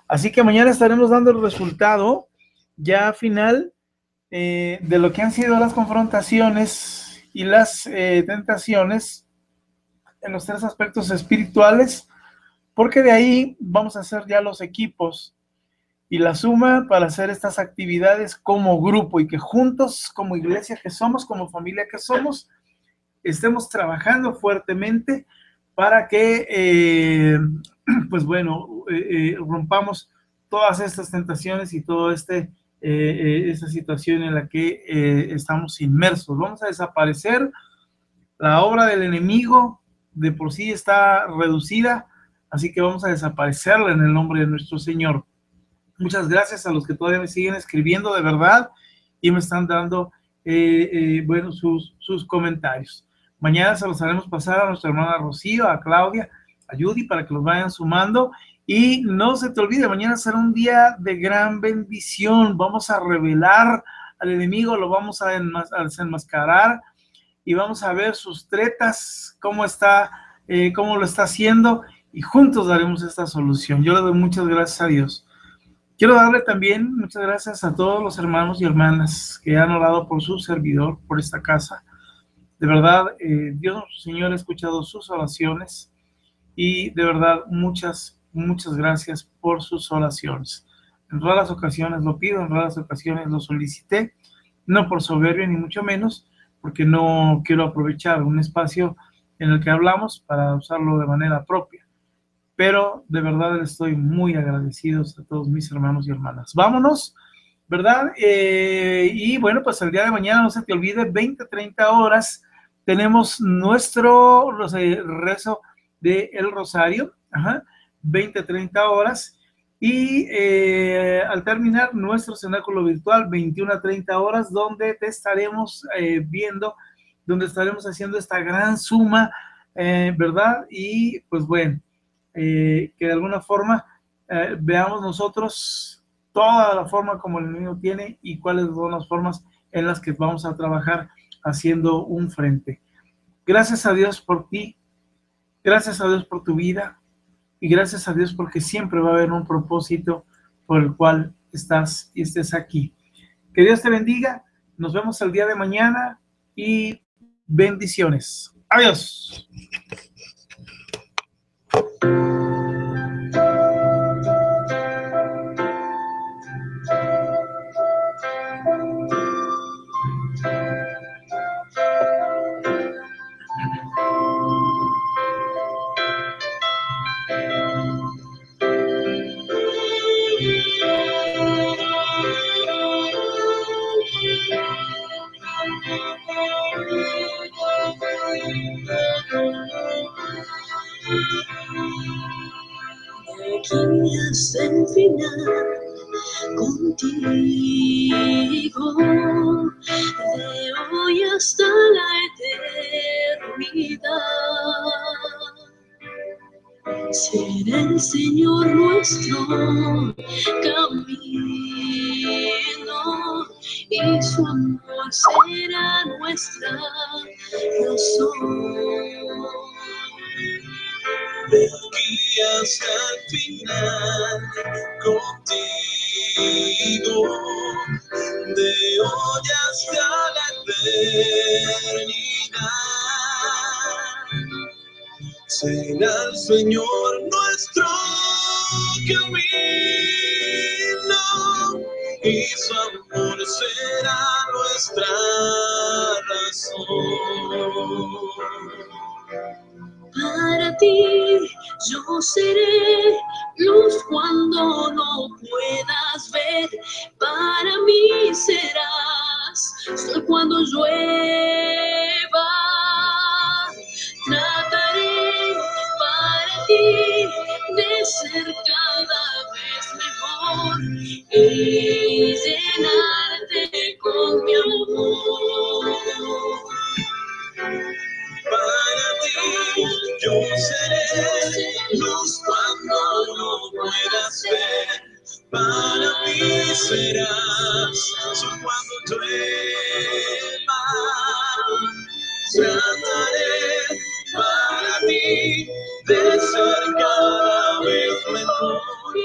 Así que mañana estaremos dando el resultado ya final de lo que han sido las confrontaciones y las tentaciones en los tres aspectos espirituales, porque de ahí vamos a hacer ya los equipos y la suma para hacer estas actividades como grupo y que juntos, como iglesia que somos, como familia que somos, estemos trabajando fuertemente para que, pues bueno, rompamos todas estas tentaciones y toda esta situación en la que estamos inmersos. Vamos a desaparecer. La obra del enemigo de por sí está reducida, así que vamos a desaparecerla en el nombre de nuestro Señor. Muchas gracias a los que todavía me siguen escribiendo de verdad y me están dando bueno, sus comentarios. Mañana se los haremos pasar a nuestra hermana Rocío, a Claudia, a Judy para que los vayan sumando. Y no se te olvide, mañana será un día de gran bendición. Vamos a revelar al enemigo, lo vamos a desenmascarar y vamos a ver sus tretas, cómo lo está haciendo y juntos daremos esta solución. Yo le doy muchas gracias a Dios. Quiero darle también muchas gracias a todos los hermanos y hermanas que han orado por su servidor, por esta casa. De verdad, Dios nuestro Señor ha escuchado sus oraciones y de verdad muchas, muchas gracias por sus oraciones. En raras ocasiones lo pido, en raras ocasiones lo solicité, no por soberbia ni mucho menos, porque no quiero aprovechar un espacio en el que hablamos para usarlo de manera propia. Pero de verdad estoy muy agradecido a todos mis hermanos y hermanas. Vámonos, ¿verdad? Y bueno, pues el día de mañana, no se te olvide, 20:30 horas, tenemos nuestro rezo de El Rosario, 20:30 horas, y al terminar nuestro cenáculo virtual, 21:30 horas, donde te estaremos viendo, donde estaremos haciendo esta gran suma, ¿verdad? Y pues bueno, que de alguna forma veamos nosotros toda la forma como el enemigo tiene y cuáles son las formas en las que vamos a trabajar haciendo un frente. Gracias a Dios por ti, gracias a Dios por tu vida y gracias a Dios porque siempre va a haber un propósito por el cual estás y estés aquí. Que Dios te bendiga, nos vemos el día de mañana y bendiciones. Adiós. Aquí hasta el final, contigo, de hoy hasta la eternidad. Será el Señor nuestro camino y su amor será nuestra razón. De aquí hasta el final, contigo, de hoy hasta la eternidad. Será el Señor nuestro camino y su amor será nuestra razón. Para ti yo seré luz cuando no puedas ver. Para mí serás sol cuando llueva. Trataré para ti de ser cada vez mejor y llenarte con mi amor. Para ti yo seré luz cuando no puedas ver. Para mí serás sol cuando llueva. Trataré para ti de ser cada vez mejor y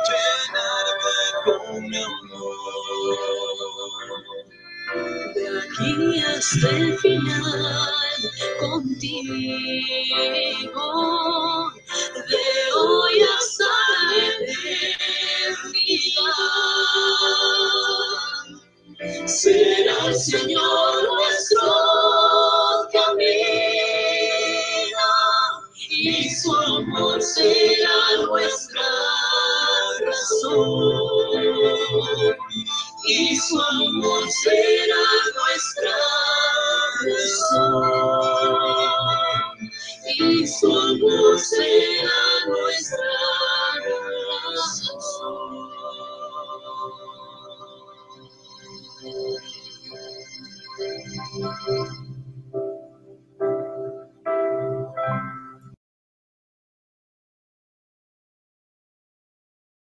llenarte con mi amor. De aquí hasta el final, contigo, de hoy hasta la eternidad. Será el Señor nuestro camino y su amor será nuestra razón. Y su amor será nuestra razón. Y su amor será nuestra razón.